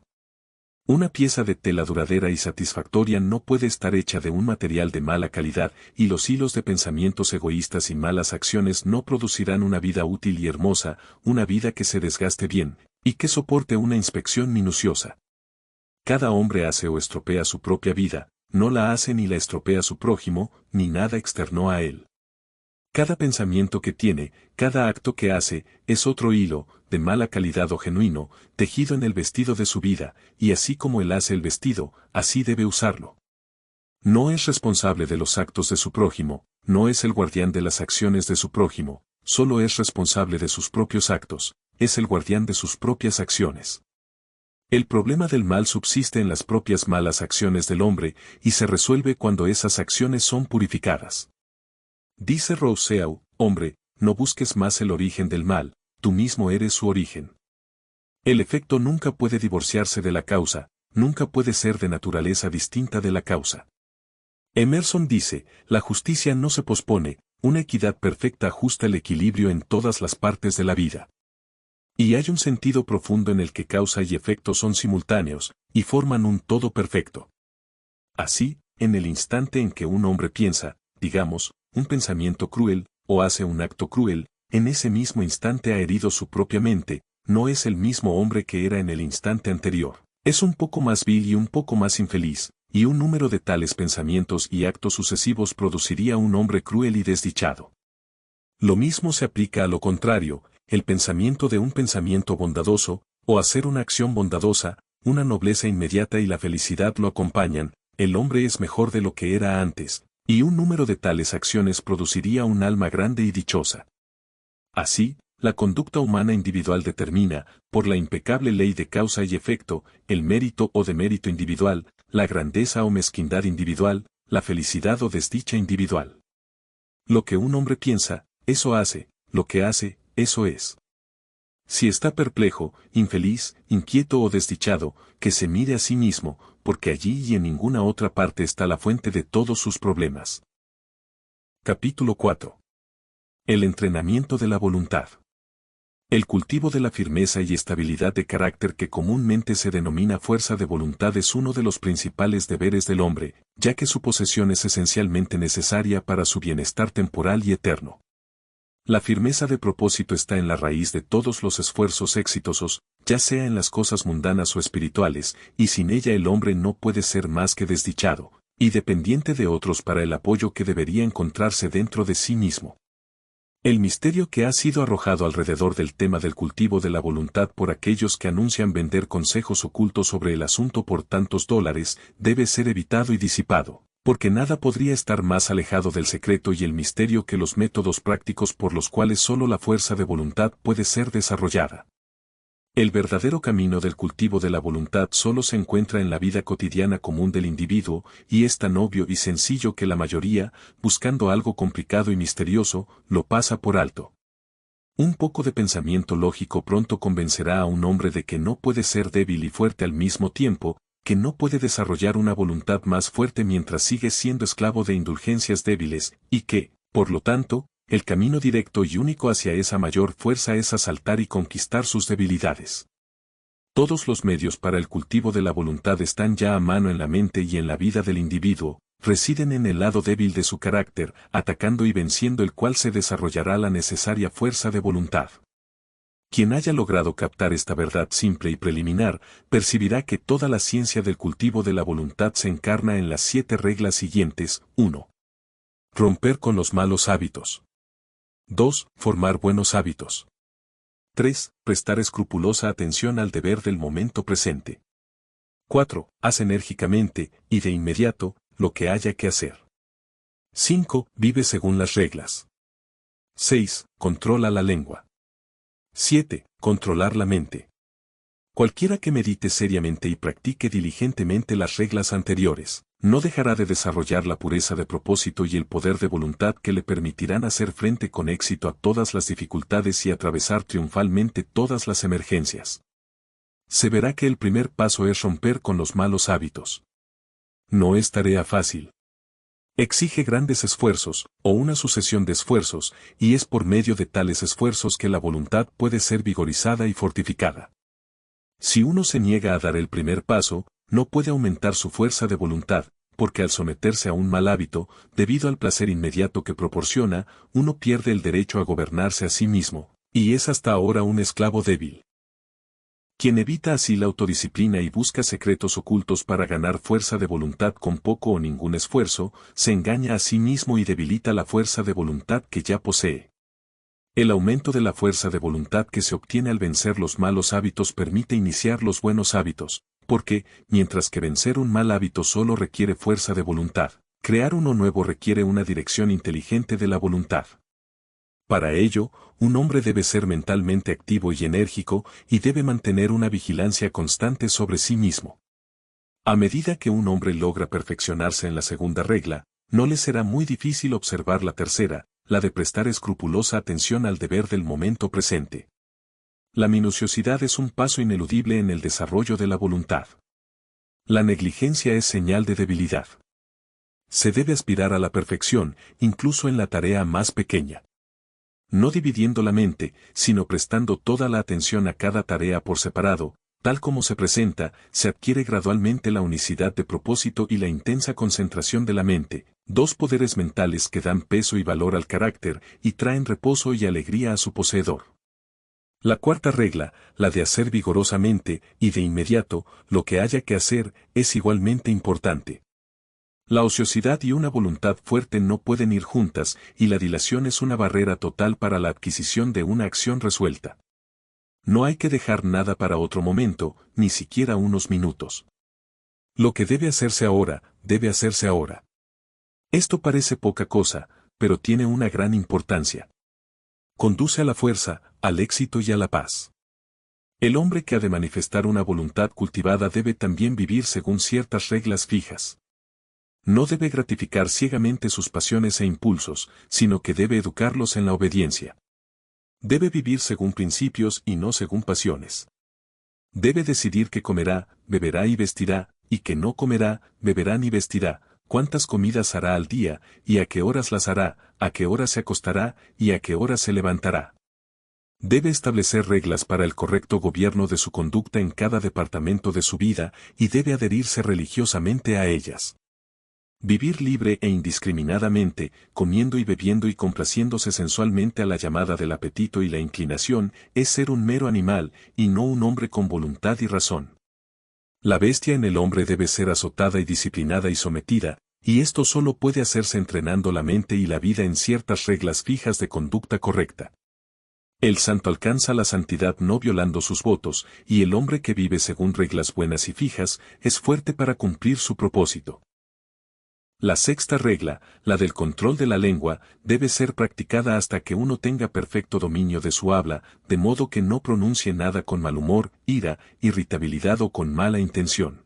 Una pieza de tela duradera y satisfactoria no puede estar hecha de un material de mala calidad, y los hilos de pensamientos egoístas y malas acciones no producirán una vida útil y hermosa, una vida que se desgaste bien, y que soporte una inspección minuciosa. Cada hombre hace o estropea su propia vida, no la hace ni la estropea su prójimo, ni nada externo a él. Cada pensamiento que tiene, cada acto que hace, es otro hilo, de mala calidad o genuino, tejido en el vestido de su vida, y así como él hace el vestido, así debe usarlo. No es responsable de los actos de su prójimo, no es el guardián de las acciones de su prójimo, solo es responsable de sus propios actos, es el guardián de sus propias acciones. El problema del mal subsiste en las propias malas acciones del hombre, y se resuelve cuando esas acciones son purificadas. Dice Rousseau, hombre, no busques más el origen del mal, tú mismo eres su origen. El efecto nunca puede divorciarse de la causa, nunca puede ser de naturaleza distinta de la causa. Emerson dice, la justicia no se pospone, una equidad perfecta ajusta el equilibrio en todas las partes de la vida. Y hay un sentido profundo en el que causa y efecto son simultáneos, y forman un todo perfecto. Así, en el instante en que un hombre piensa, digamos, un pensamiento cruel, o hace un acto cruel, en ese mismo instante ha herido su propia mente, no es el mismo hombre que era en el instante anterior. Es un poco más vil y un poco más infeliz, y un número de tales pensamientos y actos sucesivos produciría un hombre cruel y desdichado. Lo mismo se aplica a lo contrario, el pensamiento de un pensamiento bondadoso, o hacer una acción bondadosa, una nobleza inmediata y la felicidad lo acompañan, el hombre es mejor de lo que era antes, y un número de tales acciones produciría un alma grande y dichosa. Así, la conducta humana individual determina, por la impecable ley de causa y efecto, el mérito o demérito individual, la grandeza o mezquindad individual, la felicidad o desdicha individual. Lo que un hombre piensa, eso hace, lo que hace, eso es. Si está perplejo, infeliz, inquieto o desdichado, que se mire a sí mismo, porque allí y en ninguna otra parte está la fuente de todos sus problemas. Capítulo 4. El entrenamiento de la voluntad. El cultivo de la firmeza y estabilidad de carácter que comúnmente se denomina fuerza de voluntad es uno de los principales deberes del hombre, ya que su posesión es esencialmente necesaria para su bienestar temporal y eterno. La firmeza de propósito está en la raíz de todos los esfuerzos exitosos, ya sea en las cosas mundanas o espirituales, y sin ella el hombre no puede ser más que desdichado, y dependiente de otros para el apoyo que debería encontrarse dentro de sí mismo. El misterio que ha sido arrojado alrededor del tema del cultivo de la voluntad por aquellos que anuncian vender consejos ocultos sobre el asunto por tantos dólares, debe ser evitado y disipado, porque nada podría estar más alejado del secreto y el misterio que los métodos prácticos por los cuales solo la fuerza de voluntad puede ser desarrollada. El verdadero camino del cultivo de la voluntad solo se encuentra en la vida cotidiana común del individuo, y es tan obvio y sencillo que la mayoría, buscando algo complicado y misterioso, lo pasa por alto. Un poco de pensamiento lógico pronto convencerá a un hombre de que no puede ser débil y fuerte al mismo tiempo, que no puede desarrollar una voluntad más fuerte mientras sigue siendo esclavo de indulgencias débiles, y que, por lo tanto, el camino directo y único hacia esa mayor fuerza es asaltar y conquistar sus debilidades. Todos los medios para el cultivo de la voluntad están ya a mano en la mente y en la vida del individuo, residen en el lado débil de su carácter, atacando y venciendo el cual se desarrollará la necesaria fuerza de voluntad. Quien haya logrado captar esta verdad simple y preliminar, percibirá que toda la ciencia del cultivo de la voluntad se encarna en las 7 reglas siguientes. 1. Romper con los malos hábitos. 2. Formar buenos hábitos. 3. Prestar escrupulosa atención al deber del momento presente. 4. Haz enérgicamente, y de inmediato, lo que haya que hacer. 5. Vive según las reglas. 6. Controla la lengua. 7. Controlar la mente. Cualquiera que medite seriamente y practique diligentemente las reglas anteriores, no dejará de desarrollar la pureza de propósito y el poder de voluntad que le permitirán hacer frente con éxito a todas las dificultades y atravesar triunfalmente todas las emergencias. Se verá que el primer paso es romper con los malos hábitos. No es tarea fácil. Exige grandes esfuerzos, o una sucesión de esfuerzos, y es por medio de tales esfuerzos que la voluntad puede ser vigorizada y fortificada. Si uno se niega a dar el primer paso, no puede aumentar su fuerza de voluntad, porque al someterse a un mal hábito, debido al placer inmediato que proporciona, uno pierde el derecho a gobernarse a sí mismo, y es hasta ahora un esclavo débil. Quien evita así la autodisciplina y busca secretos ocultos para ganar fuerza de voluntad con poco o ningún esfuerzo, se engaña a sí mismo y debilita la fuerza de voluntad que ya posee. El aumento de la fuerza de voluntad que se obtiene al vencer los malos hábitos permite iniciar los buenos hábitos, porque, mientras que vencer un mal hábito solo requiere fuerza de voluntad, crear uno nuevo requiere una dirección inteligente de la voluntad. Para ello, un hombre debe ser mentalmente activo y enérgico y debe mantener una vigilancia constante sobre sí mismo. A medida que un hombre logra perfeccionarse en la segunda regla, no le será muy difícil observar la tercera, la de prestar escrupulosa atención al deber del momento presente. La minuciosidad es un paso ineludible en el desarrollo de la voluntad. La negligencia es señal de debilidad. Se debe aspirar a la perfección, incluso en la tarea más pequeña. No dividiendo la mente, sino prestando toda la atención a cada tarea por separado, tal como se presenta, se adquiere gradualmente la unicidad de propósito y la intensa concentración de la mente, 2 poderes mentales que dan peso y valor al carácter y traen reposo y alegría a su poseedor. La cuarta regla, la de hacer vigorosamente y de inmediato lo que haya que hacer, es igualmente importante. La ociosidad y una voluntad fuerte no pueden ir juntas, y la dilación es una barrera total para la adquisición de una acción resuelta. No hay que dejar nada para otro momento, ni siquiera unos minutos. Lo que debe hacerse ahora, debe hacerse ahora. Esto parece poca cosa, pero tiene una gran importancia. Conduce a la fuerza, al éxito y a la paz. El hombre que ha de manifestar una voluntad cultivada debe también vivir según ciertas reglas fijas. No debe gratificar ciegamente sus pasiones e impulsos, sino que debe educarlos en la obediencia. Debe vivir según principios y no según pasiones. Debe decidir que comerá, beberá y vestirá, y que no comerá, beberá ni vestirá, cuántas comidas hará al día, y a qué horas las hará, a qué horas se acostará, y a qué horas se levantará. Debe establecer reglas para el correcto gobierno de su conducta en cada departamento de su vida, y debe adherirse religiosamente a ellas. Vivir libre e indiscriminadamente, comiendo y bebiendo y complaciéndose sensualmente a la llamada del apetito y la inclinación, es ser un mero animal, y no un hombre con voluntad y razón. La bestia en el hombre debe ser azotada y disciplinada y sometida, y esto solo puede hacerse entrenando la mente y la vida en ciertas reglas fijas de conducta correcta. El santo alcanza la santidad no violando sus votos, y el hombre que vive según reglas buenas y fijas, es fuerte para cumplir su propósito. La sexta regla, la del control de la lengua, debe ser practicada hasta que uno tenga perfecto dominio de su habla, de modo que no pronuncie nada con mal humor, ira, irritabilidad o con mala intención.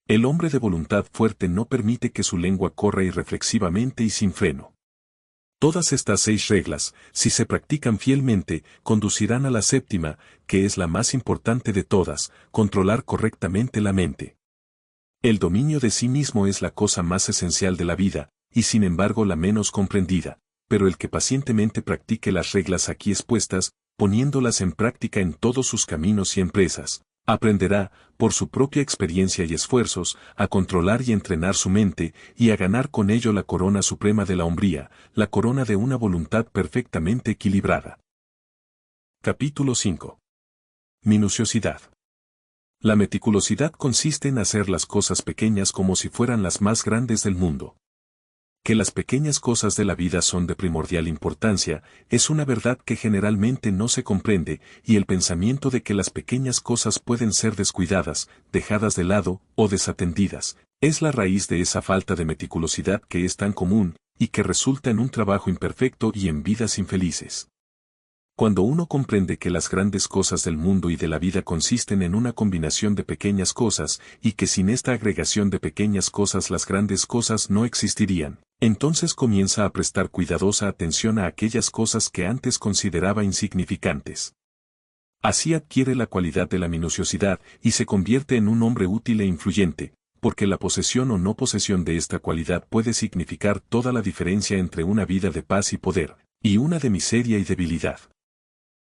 El hombre de voluntad fuerte no permite que su lengua corra irreflexivamente y sin freno. Todas estas 6 reglas, si se practican fielmente, conducirán a la séptima, que es la más importante de todas, controlar correctamente la mente. El dominio de sí mismo es la cosa más esencial de la vida, y sin embargo la menos comprendida, pero el que pacientemente practique las reglas aquí expuestas, poniéndolas en práctica en todos sus caminos y empresas, Aprenderá, por su propia experiencia y esfuerzos, a controlar y entrenar su mente, y a ganar con ello la corona suprema de la hombría, la corona de una voluntad perfectamente equilibrada. Capítulo 5. Minuciosidad. La meticulosidad consiste en hacer las cosas pequeñas como si fueran las más grandes del mundo. Que las pequeñas cosas de la vida son de primordial importancia, es una verdad que generalmente no se comprende, y el pensamiento de que las pequeñas cosas pueden ser descuidadas, dejadas de lado, o desatendidas, es la raíz de esa falta de meticulosidad que es tan común, y que resulta en un trabajo imperfecto y en vidas infelices. Cuando uno comprende que las grandes cosas del mundo y de la vida consisten en una combinación de pequeñas cosas, y que sin esta agregación de pequeñas cosas las grandes cosas no existirían, entonces comienza a prestar cuidadosa atención a aquellas cosas que antes consideraba insignificantes. Así adquiere la cualidad de la minuciosidad y se convierte en un hombre útil e influyente, porque la posesión o no posesión de esta cualidad puede significar toda la diferencia entre una vida de paz y poder, y una de miseria y debilidad.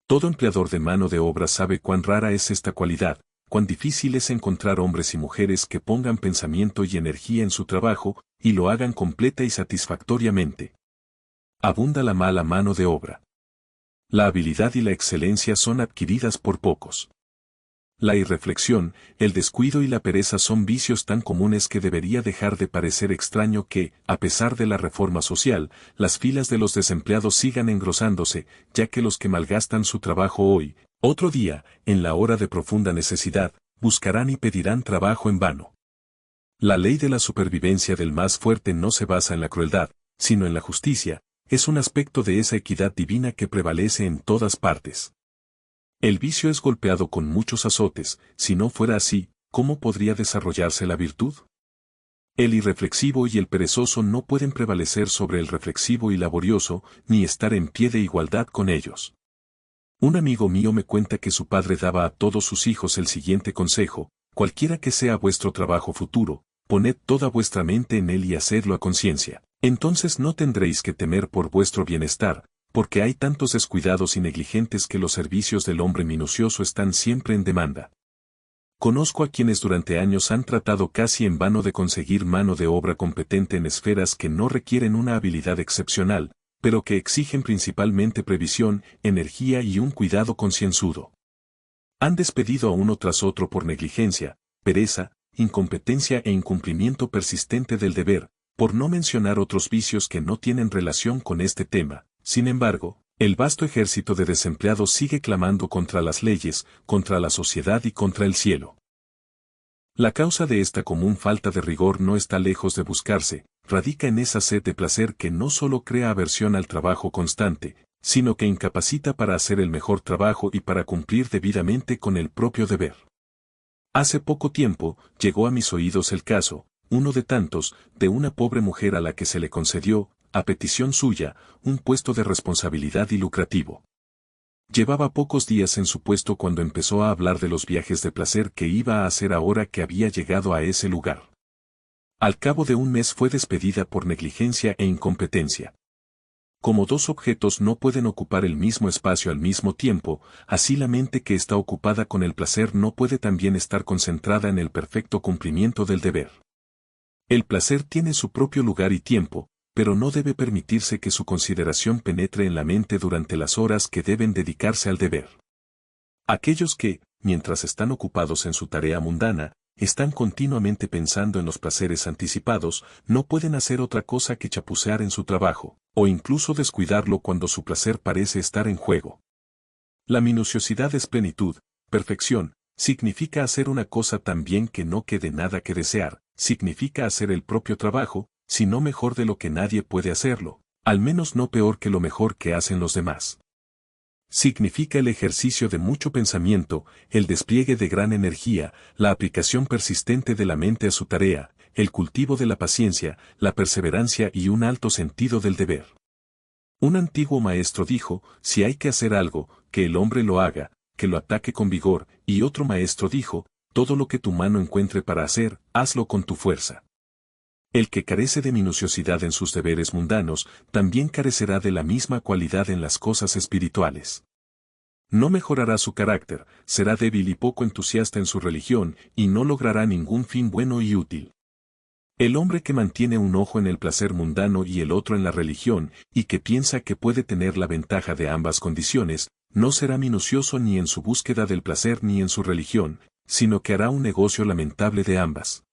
Todo empleador de mano de obra sabe cuán rara es esta cualidad, cuán difícil es encontrar hombres y mujeres que pongan pensamiento y energía en su trabajo, y lo hagan completa y satisfactoriamente. Abunda la mala mano de obra. La habilidad y la excelencia son adquiridas por pocos. La irreflexión, el descuido y la pereza son vicios tan comunes que debería dejar de parecer extraño que, a pesar de la reforma social, las filas de los desempleados sigan engrosándose, ya que los que malgastan su trabajo hoy, otro día, en la hora de profunda necesidad, buscarán y pedirán trabajo en vano. La ley de la supervivencia del más fuerte no se basa en la crueldad, sino en la justicia, es un aspecto de esa equidad divina que prevalece en todas partes. El vicio es golpeado con muchos azotes, si no fuera así, ¿cómo podría desarrollarse la virtud? El irreflexivo y el perezoso no pueden prevalecer sobre el reflexivo y laborioso, ni estar en pie de igualdad con ellos. Un amigo mío me cuenta que su padre daba a todos sus hijos el siguiente consejo: cualquiera que sea vuestro trabajo futuro, poned toda vuestra mente en él y hacedlo a conciencia. Entonces no tendréis que temer por vuestro bienestar, porque hay tantos descuidados y negligentes que los servicios del hombre minucioso están siempre en demanda. Conozco a quienes durante años han tratado casi en vano de conseguir mano de obra competente en esferas que no requieren una habilidad excepcional, pero que exigen principalmente previsión, energía y un cuidado concienzudo. Han despedido a uno tras otro por negligencia, pereza, incompetencia e incumplimiento persistente del deber, por no mencionar otros vicios que no tienen relación con este tema. Sin embargo, el vasto ejército de desempleados sigue clamando contra las leyes, contra la sociedad y contra el cielo. La causa de esta común falta de rigor no está lejos de buscarse, radica en esa sed de placer que no solo crea aversión al trabajo constante, sino que incapacita para hacer el mejor trabajo y para cumplir debidamente con el propio deber. Hace poco tiempo, llegó a mis oídos el caso, uno de tantos, de una pobre mujer a la que se le concedió, a petición suya, un puesto de responsabilidad y lucrativo. Llevaba pocos días en su puesto cuando empezó a hablar de los viajes de placer que iba a hacer ahora que había llegado a ese lugar. Al cabo de un mes fue despedida por negligencia e incompetencia. Como dos objetos no pueden ocupar el mismo espacio al mismo tiempo, así la mente que está ocupada con el placer no puede también estar concentrada en el perfecto cumplimiento del deber. El placer tiene su propio lugar y tiempo, pero no debe permitirse que su consideración penetre en la mente durante las horas que deben dedicarse al deber. Aquellos que, mientras están ocupados en su tarea mundana, están continuamente pensando en los placeres anticipados, no pueden hacer otra cosa que chapucear en su trabajo, o incluso descuidarlo cuando su placer parece estar en juego. La minuciosidad es plenitud, perfección, significa hacer una cosa tan bien que no quede nada que desear, significa hacer el propio trabajo, si no mejor de lo que nadie puede hacerlo, al menos no peor que lo mejor que hacen los demás. Significa el ejercicio de mucho pensamiento, el despliegue de gran energía, la aplicación persistente de la mente a su tarea, el cultivo de la paciencia, la perseverancia y un alto sentido del deber. Un antiguo maestro dijo: si hay que hacer algo, que el hombre lo haga, que lo ataque con vigor, y otro maestro dijo: todo lo que tu mano encuentre para hacer, hazlo con tu fuerza. El que carece de minuciosidad en sus deberes mundanos, también carecerá de la misma cualidad en las cosas espirituales. No mejorará su carácter, será débil y poco entusiasta en su religión, y no logrará ningún fin bueno y útil. El hombre que mantiene un ojo en el placer mundano y el otro en la religión, y que piensa que puede tener la ventaja de ambas condiciones, no será minucioso ni en su búsqueda del placer ni en su religión, sino que hará un negocio lamentable de ambas.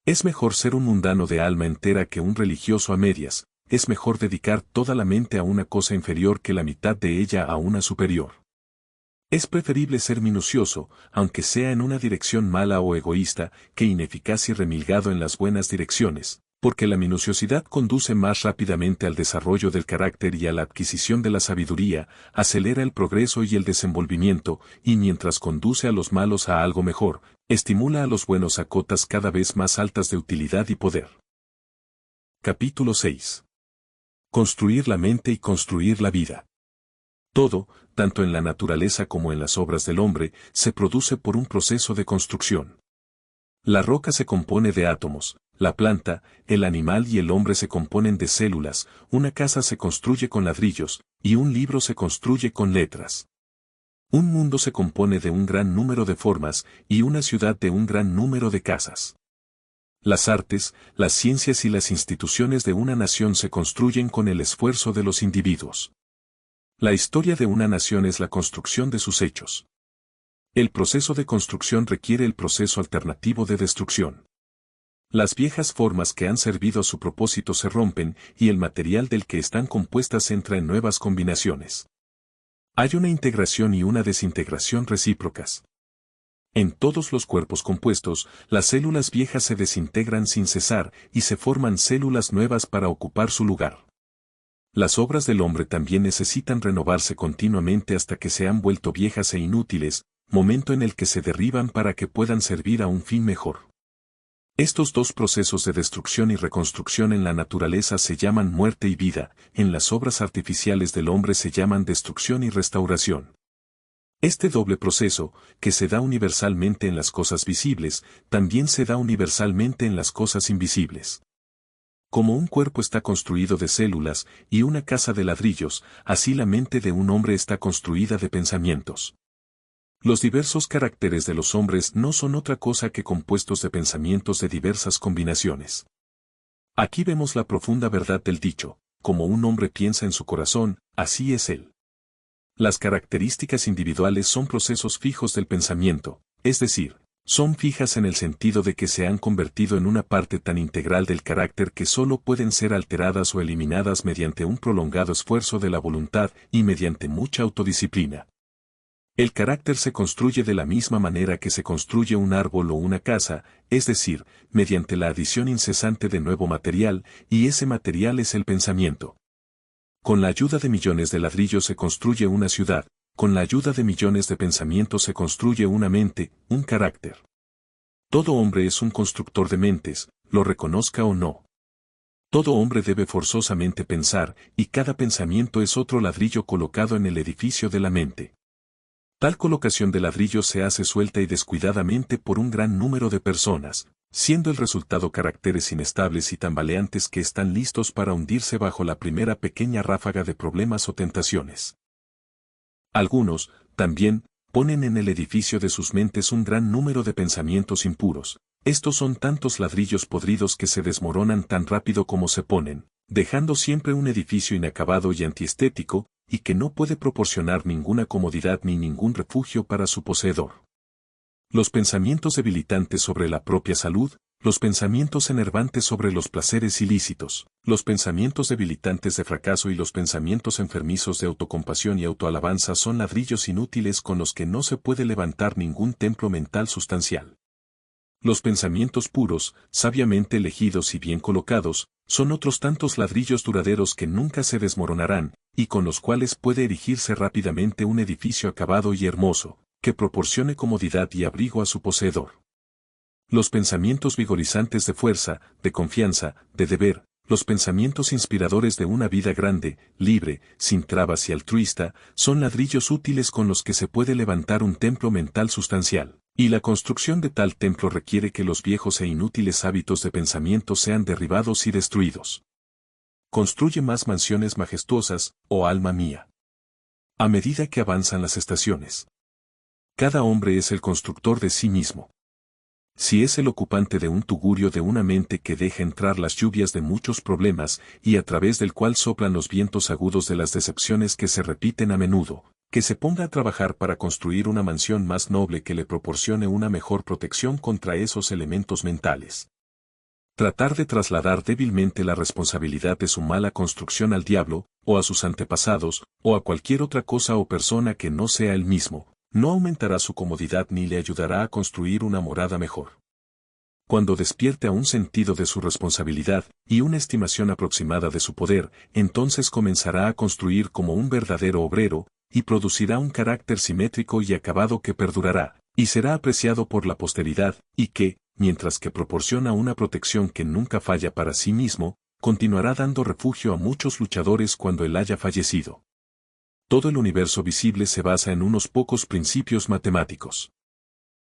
Es mejor ser un mundano de alma entera que un religioso a medias, es mejor dedicar toda la mente a una cosa inferior que la mitad de ella a una superior. Es preferible ser minucioso, aunque sea en una dirección mala o egoísta, que ineficaz y remilgado en las buenas direcciones, porque la minuciosidad conduce más rápidamente al desarrollo del carácter y a la adquisición de la sabiduría, acelera el progreso y el desenvolvimiento, y mientras conduce a los malos a algo mejor, estimula a los buenos a cotas cada vez más altas de utilidad y poder. Capítulo 6. Construir la mente y construir la vida. Todo, tanto en la naturaleza como en las obras del hombre, se produce por un proceso de construcción. La roca se compone de átomos, la planta, el animal y el hombre se componen de células, una casa se construye con ladrillos, y un libro se construye con letras. Un mundo se compone de un gran número de formas, y una ciudad de un gran número de casas. Las artes, las ciencias y las instituciones de una nación se construyen con el esfuerzo de los individuos. La historia de una nación es la construcción de sus hechos. El proceso de construcción requiere el proceso alternativo de destrucción. Las viejas formas que han servido a su propósito se rompen y el material del que están compuestas entra en nuevas combinaciones. Hay una integración y una desintegración recíprocas. En todos los cuerpos compuestos, las células viejas se desintegran sin cesar y se forman células nuevas para ocupar su lugar. Las obras del hombre también necesitan renovarse continuamente hasta que se han vuelto viejas e inútiles, momento en el que se derriban para que puedan servir a un fin mejor. Estos dos procesos de destrucción y reconstrucción en la naturaleza se llaman muerte y vida, en las obras artificiales del hombre se llaman destrucción y restauración. Este doble proceso, que se da universalmente en las cosas visibles, también se da universalmente en las cosas invisibles. Como un cuerpo está construido de células y una casa de ladrillos, así la mente de un hombre está construida de pensamientos. Los diversos caracteres de los hombres no son otra cosa que compuestos de pensamientos de diversas combinaciones. Aquí vemos la profunda verdad del dicho, como un hombre piensa en su corazón, así es él. Las características individuales son procesos fijos del pensamiento, es decir, son fijas en el sentido de que se han convertido en una parte tan integral del carácter que solo pueden ser alteradas o eliminadas mediante un prolongado esfuerzo de la voluntad y mediante mucha autodisciplina. El carácter se construye de la misma manera que se construye un árbol o una casa, es decir, mediante la adición incesante de nuevo material, y ese material es el pensamiento. Con la ayuda de millones de ladrillos se construye una ciudad, con la ayuda de millones de pensamientos se construye una mente, un carácter. Todo hombre es un constructor de mentes, lo reconozca o no. Todo hombre debe forzosamente pensar, y cada pensamiento es otro ladrillo colocado en el edificio de la mente. Tal colocación de ladrillos se hace suelta y descuidadamente por un gran número de personas, siendo el resultado caracteres inestables y tambaleantes que están listos para hundirse bajo la primera pequeña ráfaga de problemas o tentaciones. Algunos, también, ponen en el edificio de sus mentes un gran número de pensamientos impuros. Estos son tantos ladrillos podridos que se desmoronan tan rápido como se ponen, dejando siempre un edificio inacabado y antiestético, y que no puede proporcionar ninguna comodidad ni ningún refugio para su poseedor. Los pensamientos debilitantes sobre la propia salud, los pensamientos enervantes sobre los placeres ilícitos, los pensamientos debilitantes de fracaso y los pensamientos enfermizos de autocompasión y autoalabanza son ladrillos inútiles con los que no se puede levantar ningún templo mental sustancial. Los pensamientos puros, sabiamente elegidos y bien colocados, son otros tantos ladrillos duraderos que nunca se desmoronarán, y con los cuales puede erigirse rápidamente un edificio acabado y hermoso, que proporcione comodidad y abrigo a su poseedor. Los pensamientos vigorizantes de fuerza, de confianza, de deber, los pensamientos inspiradores de una vida grande, libre, sin trabas y altruista, son ladrillos útiles con los que se puede levantar un templo mental sustancial, y la construcción de tal templo requiere que los viejos e inútiles hábitos de pensamiento sean derribados y destruidos. Construye más mansiones majestuosas, oh alma mía. A medida que avanzan las estaciones, cada hombre es el constructor de sí mismo. Si es el ocupante de un tugurio de una mente que deja entrar las lluvias de muchos problemas y a través del cual soplan los vientos agudos de las decepciones que se repiten a menudo, que se ponga a trabajar para construir una mansión más noble que le proporcione una mejor protección contra esos elementos mentales. Tratar de trasladar débilmente la responsabilidad de su mala construcción al diablo, o a sus antepasados, o a cualquier otra cosa o persona que no sea él mismo, no aumentará su comodidad ni le ayudará a construir una morada mejor. Cuando despierte a un sentido de su responsabilidad y una estimación aproximada de su poder, entonces comenzará a construir como un verdadero obrero, y producirá un carácter simétrico y acabado que perdurará, y será apreciado por la posteridad, y que, mientras que proporciona una protección que nunca falla para sí mismo, continuará dando refugio a muchos luchadores cuando él haya fallecido. Todo el universo visible se basa en unos pocos principios matemáticos.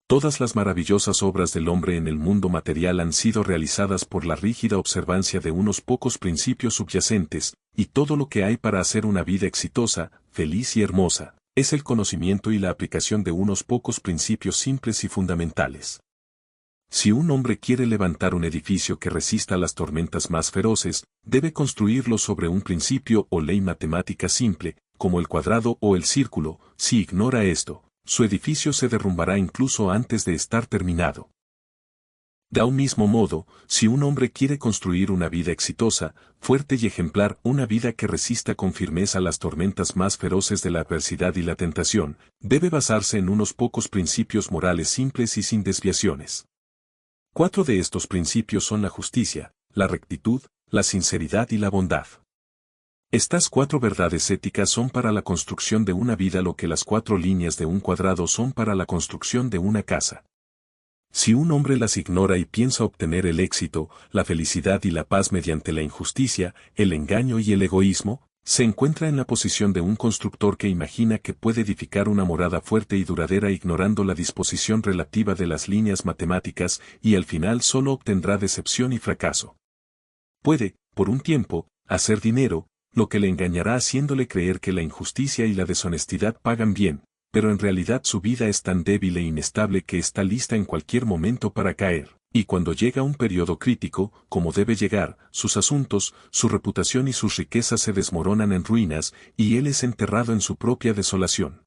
Todas las maravillosas obras del hombre en el mundo material han sido realizadas por la rígida observancia de unos pocos principios subyacentes, y todo lo que hay para hacer una vida exitosa, feliz y hermosa, es el conocimiento y la aplicación de unos pocos principios simples y fundamentales. Si un hombre quiere levantar un edificio que resista las tormentas más feroces, debe construirlo sobre un principio o ley matemática simple, como el cuadrado o el círculo. Si ignora esto, su edificio se derrumbará incluso antes de estar terminado. De un mismo modo, si un hombre quiere construir una vida exitosa, fuerte y ejemplar, una vida que resista con firmeza las tormentas más feroces de la adversidad y la tentación, debe basarse en unos pocos principios morales simples y sin desviaciones. 4 de estos principios son la justicia, la rectitud, la sinceridad y la bondad. Estas 4 verdades éticas son para la construcción de una vida lo que las 4 líneas de un cuadrado son para la construcción de una casa. Si un hombre las ignora y piensa obtener el éxito, la felicidad y la paz mediante la injusticia, el engaño y el egoísmo, se encuentra en la posición de un constructor que imagina que puede edificar una morada fuerte y duradera ignorando la disposición relativa de las líneas matemáticas y al final solo obtendrá decepción y fracaso. Puede, por un tiempo, hacer dinero, lo que le engañará haciéndole creer que la injusticia y la deshonestidad pagan bien, pero en realidad su vida es tan débil e inestable que está lista en cualquier momento para caer. Y cuando llega un periodo crítico, como debe llegar, sus asuntos, su reputación y sus riquezas se desmoronan en ruinas, y él es enterrado en su propia desolación.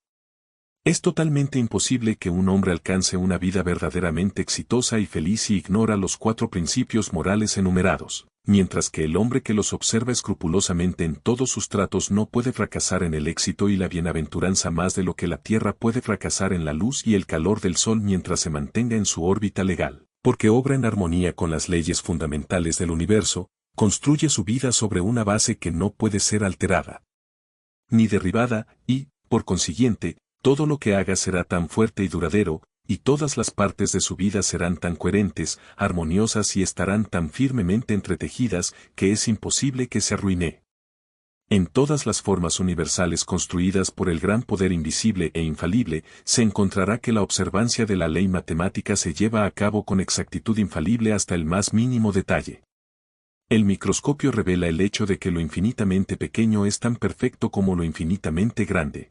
Es totalmente imposible que un hombre alcance una vida verdaderamente exitosa y feliz si ignora los 4 principios morales enumerados, mientras que el hombre que los observa escrupulosamente en todos sus tratos no puede fracasar en el éxito y la bienaventuranza más de lo que la tierra puede fracasar en la luz y el calor del sol mientras se mantenga en su órbita legal. Porque obra en armonía con las leyes fundamentales del universo, construye su vida sobre una base que no puede ser alterada ni derribada, y, por consiguiente, todo lo que haga será tan fuerte y duradero, y todas las partes de su vida serán tan coherentes, armoniosas y estarán tan firmemente entretejidas que es imposible que se arruine. En todas las formas universales construidas por el gran poder invisible e infalible, se encontrará que la observancia de la ley matemática se lleva a cabo con exactitud infalible hasta el más mínimo detalle. El microscopio revela el hecho de que lo infinitamente pequeño es tan perfecto como lo infinitamente grande.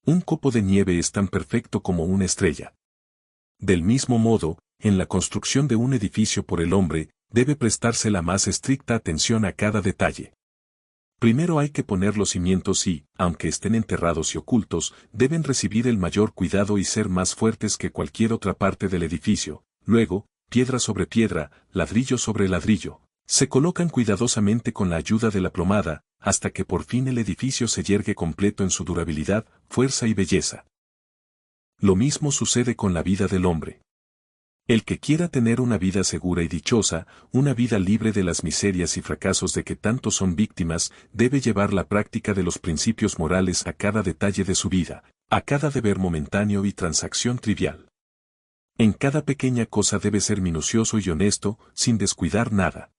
Un copo de nieve es tan perfecto como una estrella. Del mismo modo, en la construcción de un edificio por el hombre, debe prestarse la más estricta atención a cada detalle. Primero hay que poner los cimientos y, aunque estén enterrados y ocultos, deben recibir el mayor cuidado y ser más fuertes que cualquier otra parte del edificio. Luego, piedra sobre piedra, ladrillo sobre ladrillo, se colocan cuidadosamente con la ayuda de la plomada, hasta que por fin el edificio se yergue completo en su durabilidad, fuerza y belleza. Lo mismo sucede con la vida del hombre. El que quiera tener una vida segura y dichosa, una vida libre de las miserias y fracasos de que tanto son víctimas, debe llevar la práctica de los principios morales a cada detalle de su vida, a cada deber momentáneo y transacción trivial. En cada pequeña cosa debe ser minucioso y honesto, sin descuidar nada.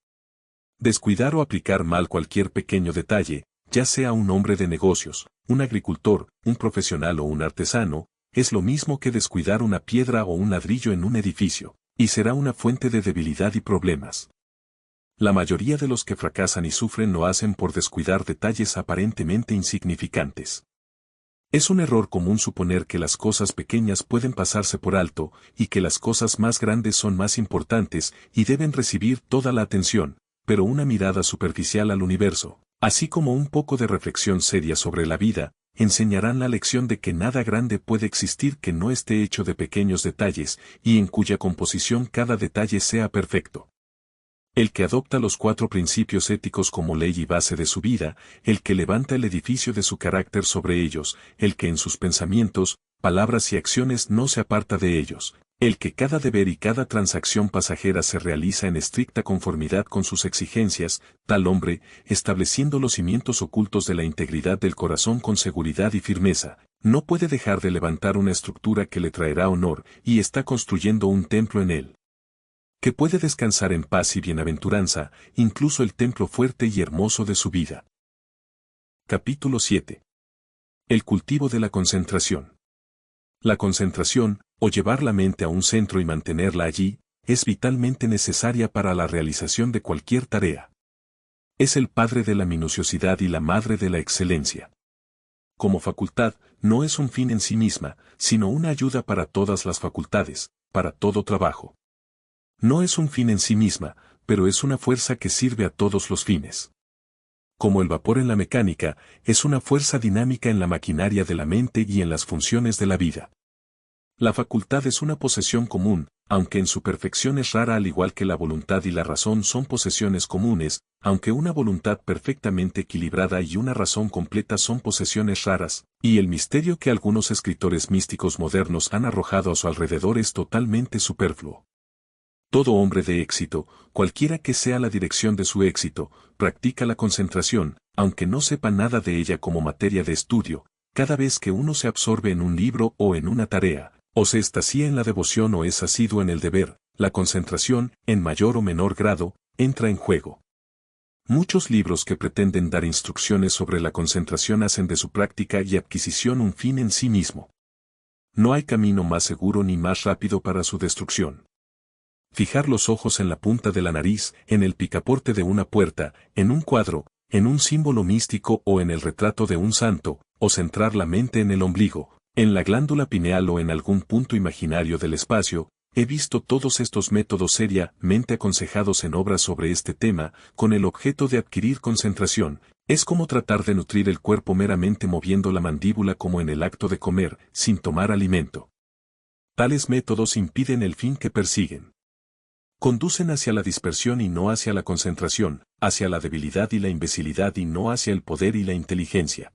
Descuidar o aplicar mal cualquier pequeño detalle, ya sea un hombre de negocios, un agricultor, un profesional o un artesano, es lo mismo que descuidar una piedra o un ladrillo en un edificio, y será una fuente de debilidad y problemas. La mayoría de los que fracasan y sufren lo hacen por descuidar detalles aparentemente insignificantes. Es un error común suponer que las cosas pequeñas pueden pasarse por alto, y que las cosas más grandes son más importantes y deben recibir toda la atención, pero una mirada superficial al universo, así como un poco de reflexión seria sobre la vida, enseñarán la lección de que nada grande puede existir que no esté hecho de pequeños detalles, y en cuya composición cada detalle sea perfecto. El que adopta los 4 principios éticos como ley y base de su vida, el que levanta el edificio de su carácter sobre ellos, el que en sus pensamientos, palabras y acciones no se aparta de ellos, el que cada deber y cada transacción pasajera se realiza en estricta conformidad con sus exigencias, tal hombre, estableciendo los cimientos ocultos de la integridad del corazón con seguridad y firmeza, no puede dejar de levantar una estructura que le traerá honor, y está construyendo un templo en él, que puede descansar en paz y bienaventuranza, incluso el templo fuerte y hermoso de su vida. Capítulo 7. El cultivo de la concentración. La concentración, o llevar la mente a un centro y mantenerla allí, es vitalmente necesaria para la realización de cualquier tarea. Es el padre de la minuciosidad y la madre de la excelencia. Como facultad, no es un fin en sí misma, sino una ayuda para todas las facultades, para todo trabajo. No es un fin en sí misma, pero es una fuerza que sirve a todos los fines. Como el vapor en la mecánica, es una fuerza dinámica en la maquinaria de la mente y en las funciones de la vida. La facultad es una posesión común, aunque en su perfección es rara, al igual que la voluntad y la razón son posesiones comunes, aunque una voluntad perfectamente equilibrada y una razón completa son posesiones raras, y el misterio que algunos escritores místicos modernos han arrojado a su alrededor es totalmente superfluo. Todo hombre de éxito, cualquiera que sea la dirección de su éxito, practica la concentración, aunque no sepa nada de ella como materia de estudio. Cada vez que uno se absorbe en un libro o en una tarea, o se extasía en la devoción o es asiduo en el deber, la concentración, en mayor o menor grado, entra en juego. Muchos libros que pretenden dar instrucciones sobre la concentración hacen de su práctica y adquisición un fin en sí mismo. No hay camino más seguro ni más rápido para su destrucción. Fijar los ojos en la punta de la nariz, en el picaporte de una puerta, en un cuadro, en un símbolo místico o en el retrato de un santo, o centrar la mente en el ombligo, en la glándula pineal o en algún punto imaginario del espacio, he visto todos estos métodos seriamente aconsejados en obras sobre este tema, con el objeto de adquirir concentración. Es como tratar de nutrir el cuerpo meramente moviendo la mandíbula como en el acto de comer, sin tomar alimento. Tales métodos impiden el fin que persiguen. Conducen hacia la dispersión y no hacia la concentración, hacia la debilidad y la imbecilidad y no hacia el poder y la inteligencia.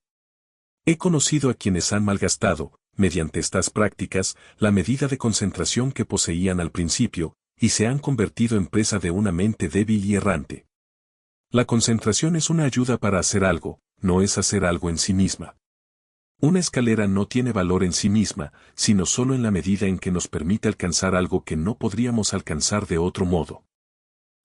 He conocido a quienes han malgastado, mediante estas prácticas, la medida de concentración que poseían al principio, y se han convertido en presa de una mente débil y errante. La concentración es una ayuda para hacer algo, no es hacer algo en sí misma. Una escalera no tiene valor en sí misma, sino solo en la medida en que nos permite alcanzar algo que no podríamos alcanzar de otro modo.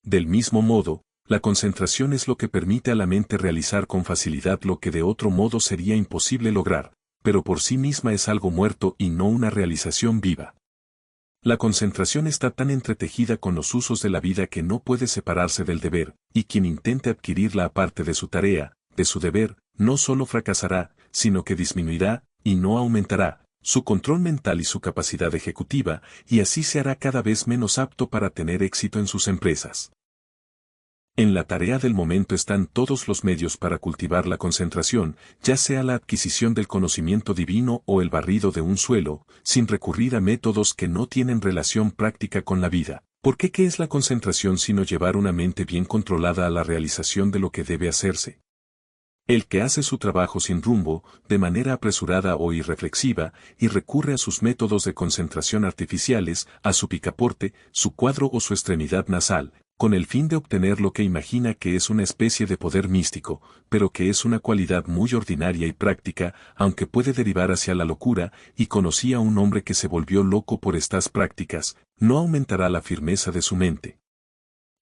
Del mismo modo, la concentración es lo que permite a la mente realizar con facilidad lo que de otro modo sería imposible lograr, pero por sí misma es algo muerto y no una realización viva. La concentración está tan entretejida con los usos de la vida que no puede separarse del deber, y quien intente adquirirla aparte de su tarea, de su deber, no solo fracasará, sino que disminuirá, y no aumentará, su control mental y su capacidad ejecutiva, y así se hará cada vez menos apto para tener éxito en sus empresas. En la tarea del momento están todos los medios para cultivar la concentración, ya sea la adquisición del conocimiento divino o el barrido de un suelo, sin recurrir a métodos que no tienen relación práctica con la vida. ¿Por qué? ¿Qué es la concentración sino llevar una mente bien controlada a la realización de lo que debe hacerse? El que hace su trabajo sin rumbo, de manera apresurada o irreflexiva, y recurre a sus métodos de concentración artificiales, a su picaporte, su cuadro o su extremidad nasal, con el fin de obtener lo que imagina que es una especie de poder místico, pero que es una cualidad muy ordinaria y práctica, aunque puede derivar hacia la locura, y conocí a un hombre que se volvió loco por estas prácticas, no aumentará la firmeza de su mente.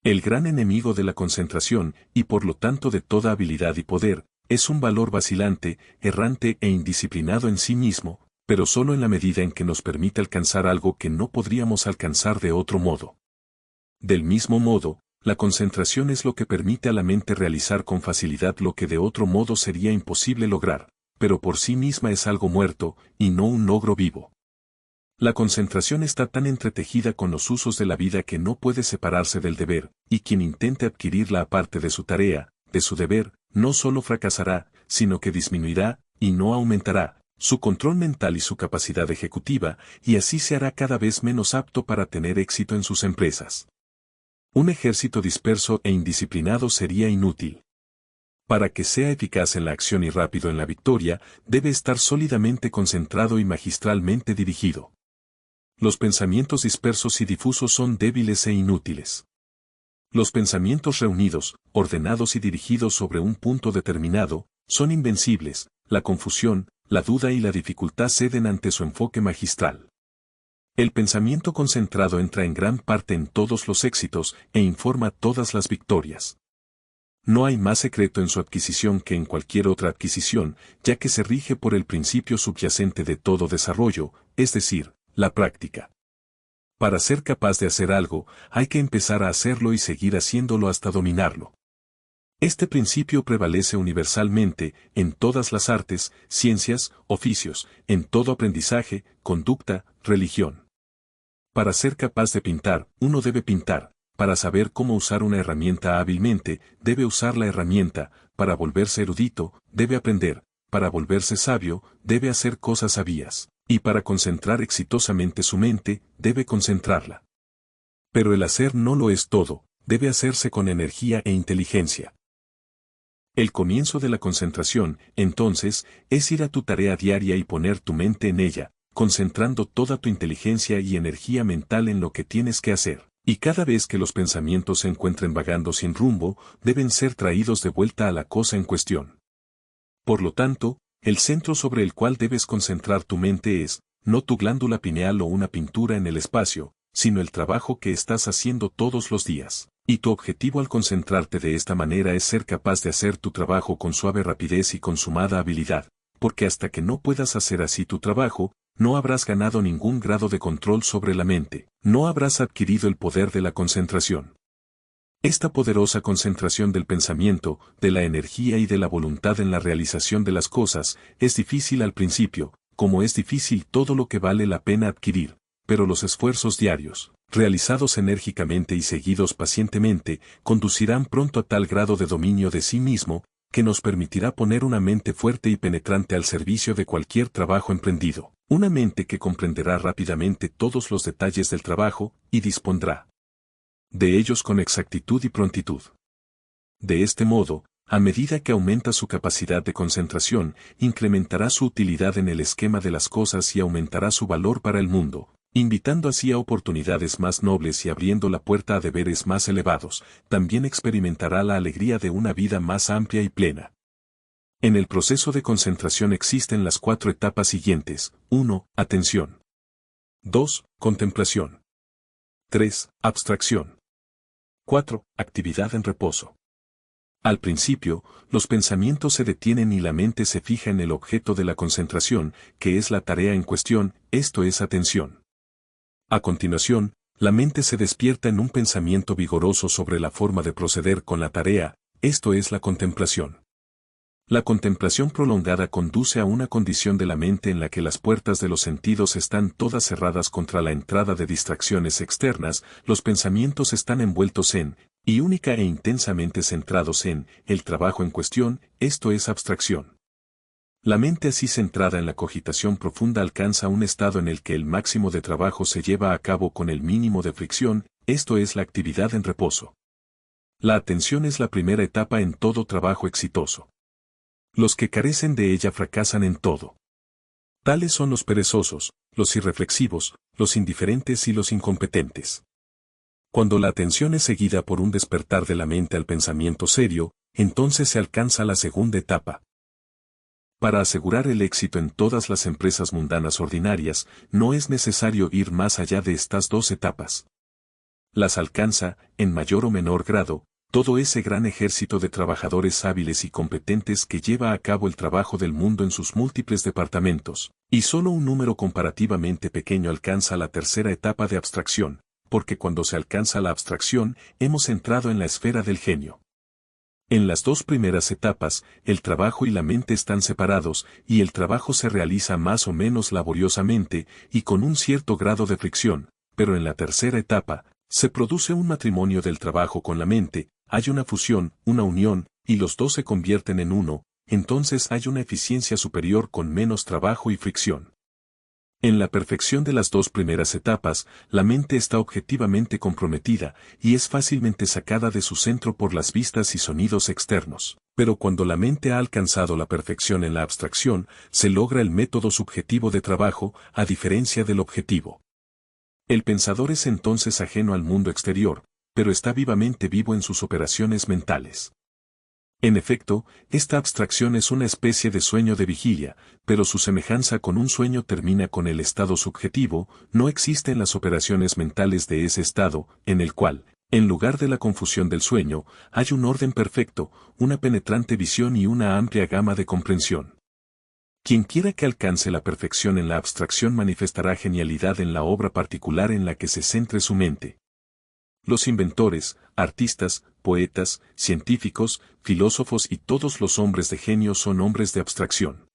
El gran enemigo de la concentración, y por lo tanto de toda habilidad y poder, es un valor vacilante, errante e indisciplinado en sí mismo, pero solo en la medida en que nos permite alcanzar algo que no podríamos alcanzar de otro modo. Del mismo modo, la concentración es lo que permite a la mente realizar con facilidad lo que de otro modo sería imposible lograr, pero por sí misma es algo muerto, y no un logro vivo. La concentración está tan entretejida con los usos de la vida que no puede separarse del deber, y quien intente adquirirla aparte de su tarea, de su deber, no solo fracasará, sino que disminuirá, y no aumentará, su control mental y su capacidad ejecutiva, y así se hará cada vez menos apto para tener éxito en sus empresas. Un ejército disperso e indisciplinado sería inútil. Para que sea eficaz en la acción y rápido en la victoria, debe estar sólidamente concentrado y magistralmente dirigido. Los pensamientos dispersos y difusos son débiles e inútiles. Los pensamientos reunidos, ordenados y dirigidos sobre un punto determinado, son invencibles. La confusión, la duda y la dificultad ceden ante su enfoque magistral. El pensamiento concentrado entra en gran parte en todos los éxitos e informa todas las victorias. No hay más secreto en su adquisición que en cualquier otra adquisición, ya que se rige por el principio subyacente de todo desarrollo, es decir, la práctica. Para ser capaz de hacer algo, hay que empezar a hacerlo y seguir haciéndolo hasta dominarlo. Este principio prevalece universalmente en todas las artes, ciencias, oficios, en todo aprendizaje, conducta, religión. Para ser capaz de pintar, uno debe pintar. Para saber cómo usar una herramienta hábilmente, debe usar la herramienta. Para volverse erudito, debe aprender. Para volverse sabio, debe hacer cosas sabias. Y para concentrar exitosamente su mente, debe concentrarla. Pero el hacer no lo es todo, debe hacerse con energía e inteligencia. El comienzo de la concentración, entonces, es ir a tu tarea diaria y poner tu mente en ella, concentrando toda tu inteligencia y energía mental en lo que tienes que hacer. Y cada vez que los pensamientos se encuentren vagando sin rumbo, deben ser traídos de vuelta a la cosa en cuestión. Por lo tanto, el centro sobre el cual debes concentrar tu mente es, no tu glándula pineal o una pintura en el espacio, sino el trabajo que estás haciendo todos los días. Y tu objetivo al concentrarte de esta manera es ser capaz de hacer tu trabajo con suave rapidez y consumada habilidad, porque hasta que no puedas hacer así tu trabajo, no habrás ganado ningún grado de control sobre la mente, no habrás adquirido el poder de la concentración. Esta poderosa concentración del pensamiento, de la energía y de la voluntad en la realización de las cosas, es difícil al principio, como es difícil todo lo que vale la pena adquirir, pero los esfuerzos diarios, realizados enérgicamente y seguidos pacientemente, conducirán pronto a tal grado de dominio de sí mismo, que nos permitirá poner una mente fuerte y penetrante al servicio de cualquier trabajo emprendido, una mente que comprenderá rápidamente todos los detalles del trabajo, y dispondrá de ellos con exactitud y prontitud. De este modo, a medida que aumenta su capacidad de concentración, incrementará su utilidad en el esquema de las cosas y aumentará su valor para el mundo, invitando así a oportunidades más nobles y abriendo la puerta a deberes más elevados. También experimentará la alegría de una vida más amplia y plena. En el proceso de concentración existen las 4 etapas siguientes: 1. Atención. 2. Contemplación. 3. Abstracción. 4. Actividad en reposo. Al principio, los pensamientos se detienen y la mente se fija en el objeto de la concentración, que es la tarea en cuestión, esto es atención. A continuación, la mente se despierta en un pensamiento vigoroso sobre la forma de proceder con la tarea, esto es la contemplación. La contemplación prolongada conduce a una condición de la mente en la que las puertas de los sentidos están todas cerradas contra la entrada de distracciones externas, los pensamientos están envueltos en, y única e intensamente centrados en, el trabajo en cuestión, esto es abstracción. La mente así centrada en la cogitación profunda alcanza un estado en el que el máximo de trabajo se lleva a cabo con el mínimo de fricción, esto es la actividad en reposo. La atención es la primera etapa en todo trabajo exitoso. Los que carecen de ella fracasan en todo. Tales son los perezosos, los irreflexivos, los indiferentes y los incompetentes. Cuando la atención es seguida por un despertar de la mente al pensamiento serio, entonces se alcanza la segunda etapa. Para asegurar el éxito en todas las empresas mundanas ordinarias, no es necesario ir más allá de estas 2 etapas. Las alcanza, en mayor o menor grado, todo ese gran ejército de trabajadores hábiles y competentes que lleva a cabo el trabajo del mundo en sus múltiples departamentos, y solo un número comparativamente pequeño alcanza la tercera etapa de abstracción, porque cuando se alcanza la abstracción, hemos entrado en la esfera del genio. En las dos primeras etapas, el trabajo y la mente están separados, y el trabajo se realiza más o menos laboriosamente y con un cierto grado de fricción, pero en la tercera etapa, se produce un matrimonio del trabajo con la mente, hay una fusión, una unión, y los dos se convierten en uno, entonces hay una eficiencia superior con menos trabajo y fricción. En la perfección de las dos primeras etapas, la mente está objetivamente comprometida y es fácilmente sacada de su centro por las vistas y sonidos externos. Pero cuando la mente ha alcanzado la perfección en la abstracción, se logra el método subjetivo de trabajo, a diferencia del objetivo. El pensador es entonces ajeno al mundo exterior, pero está vivamente vivo en sus operaciones mentales. En efecto, esta abstracción es una especie de sueño de vigilia, pero su semejanza con un sueño termina con el estado subjetivo, no existen las operaciones mentales de ese estado, en el cual, en lugar de la confusión del sueño, hay un orden perfecto, una penetrante visión y una amplia gama de comprensión. Quien quiera que alcance la perfección en la abstracción manifestará genialidad en la obra particular en la que se centre su mente. Los inventores, artistas, poetas, científicos, filósofos y todos los hombres de genio son hombres de abstracción.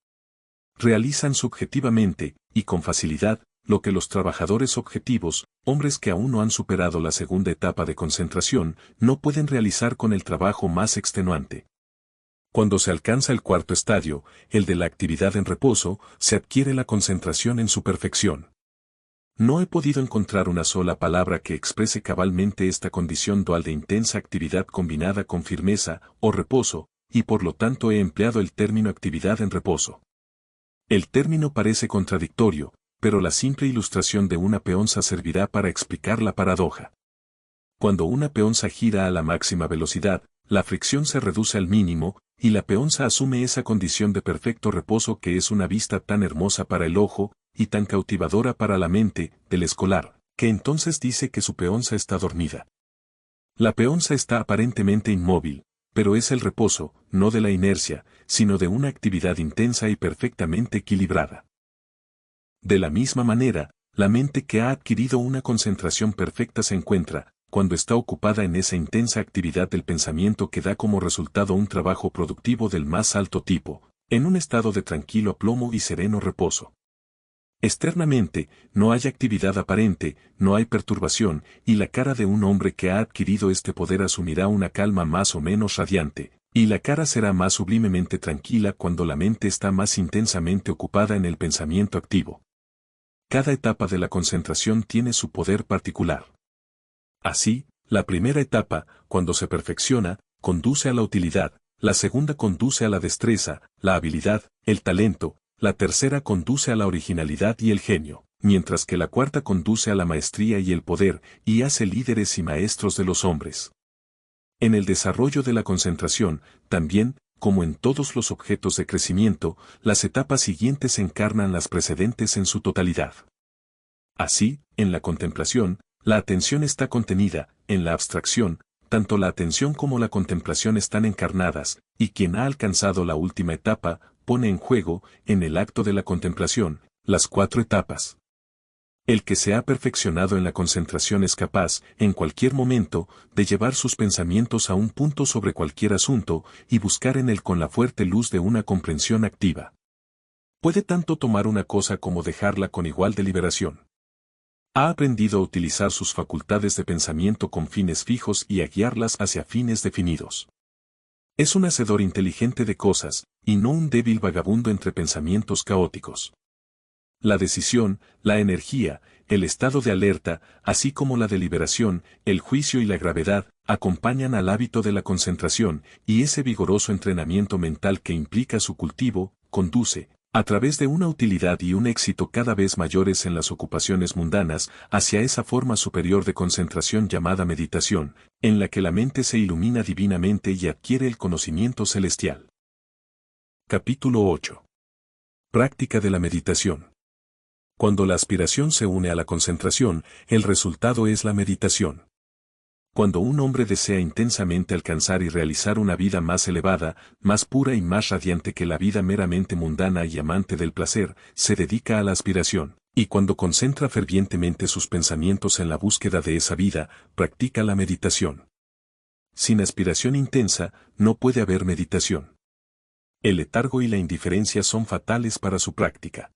Realizan subjetivamente, y con facilidad, lo que los trabajadores objetivos, hombres que aún no han superado la segunda etapa de concentración, no pueden realizar con el trabajo más extenuante. Cuando se alcanza el cuarto estadio, el de la actividad en reposo, se adquiere la concentración en su perfección. No he podido encontrar una sola palabra que exprese cabalmente esta condición dual de intensa actividad combinada con firmeza o reposo, y por lo tanto he empleado el término actividad en reposo. El término parece contradictorio, pero la simple ilustración de una peonza servirá para explicar la paradoja. Cuando una peonza gira a la máxima velocidad, la fricción se reduce al mínimo, y la peonza asume esa condición de perfecto reposo que es una vista tan hermosa para el ojo, y tan cautivadora para la mente, del escolar, que entonces dice que su peonza está dormida. La peonza está aparentemente inmóvil, pero es el reposo, no de la inercia, sino de una actividad intensa y perfectamente equilibrada. De la misma manera, la mente que ha adquirido una concentración perfecta se encuentra, cuando está ocupada en esa intensa actividad del pensamiento que da como resultado un trabajo productivo del más alto tipo, en un estado de tranquilo aplomo y sereno reposo. Externamente, no hay actividad aparente, no hay perturbación, y la cara de un hombre que ha adquirido este poder asumirá una calma más o menos radiante, y la cara será más sublimemente tranquila cuando la mente está más intensamente ocupada en el pensamiento activo. Cada etapa de la concentración tiene su poder particular. Así, la primera etapa, cuando se perfecciona, conduce a la utilidad, la segunda conduce a la destreza, la habilidad, el talento, la tercera conduce a la originalidad y el genio, mientras que la cuarta conduce a la maestría y el poder, y hace líderes y maestros de los hombres. En el desarrollo de la concentración, también, como en todos los objetos de crecimiento, las etapas siguientes encarnan las precedentes en su totalidad. Así, en la contemplación, la atención está contenida, en la abstracción, tanto la atención como la contemplación están encarnadas, y quien ha alcanzado la última etapa, pone en juego, en el acto de la contemplación, las cuatro etapas. El que se ha perfeccionado en la concentración es capaz, en cualquier momento, de llevar sus pensamientos a un punto sobre cualquier asunto, y buscar en él con la fuerte luz de una comprensión activa. Puede tanto tomar una cosa como dejarla con igual deliberación. Ha aprendido a utilizar sus facultades de pensamiento con fines fijos y a guiarlas hacia fines definidos. Es un hacedor inteligente de cosas, y no un débil vagabundo entre pensamientos caóticos. La decisión, la energía, el estado de alerta, así como la deliberación, el juicio y la gravedad, acompañan al hábito de la concentración, y ese vigoroso entrenamiento mental que implica su cultivo, conduce, a través de una utilidad y un éxito cada vez mayores en las ocupaciones mundanas, hacia esa forma superior de concentración llamada meditación, en la que la mente se ilumina divinamente y adquiere el conocimiento celestial. Capítulo 8. Práctica de la meditación. Cuando la aspiración se une a la concentración, el resultado es la meditación. Cuando un hombre desea intensamente alcanzar y realizar una vida más elevada, más pura y más radiante que la vida meramente mundana y amante del placer, se dedica a la aspiración, y cuando concentra fervientemente sus pensamientos en la búsqueda de esa vida, practica la meditación. Sin aspiración intensa, no puede haber meditación. El letargo y la indiferencia son fatales para su práctica.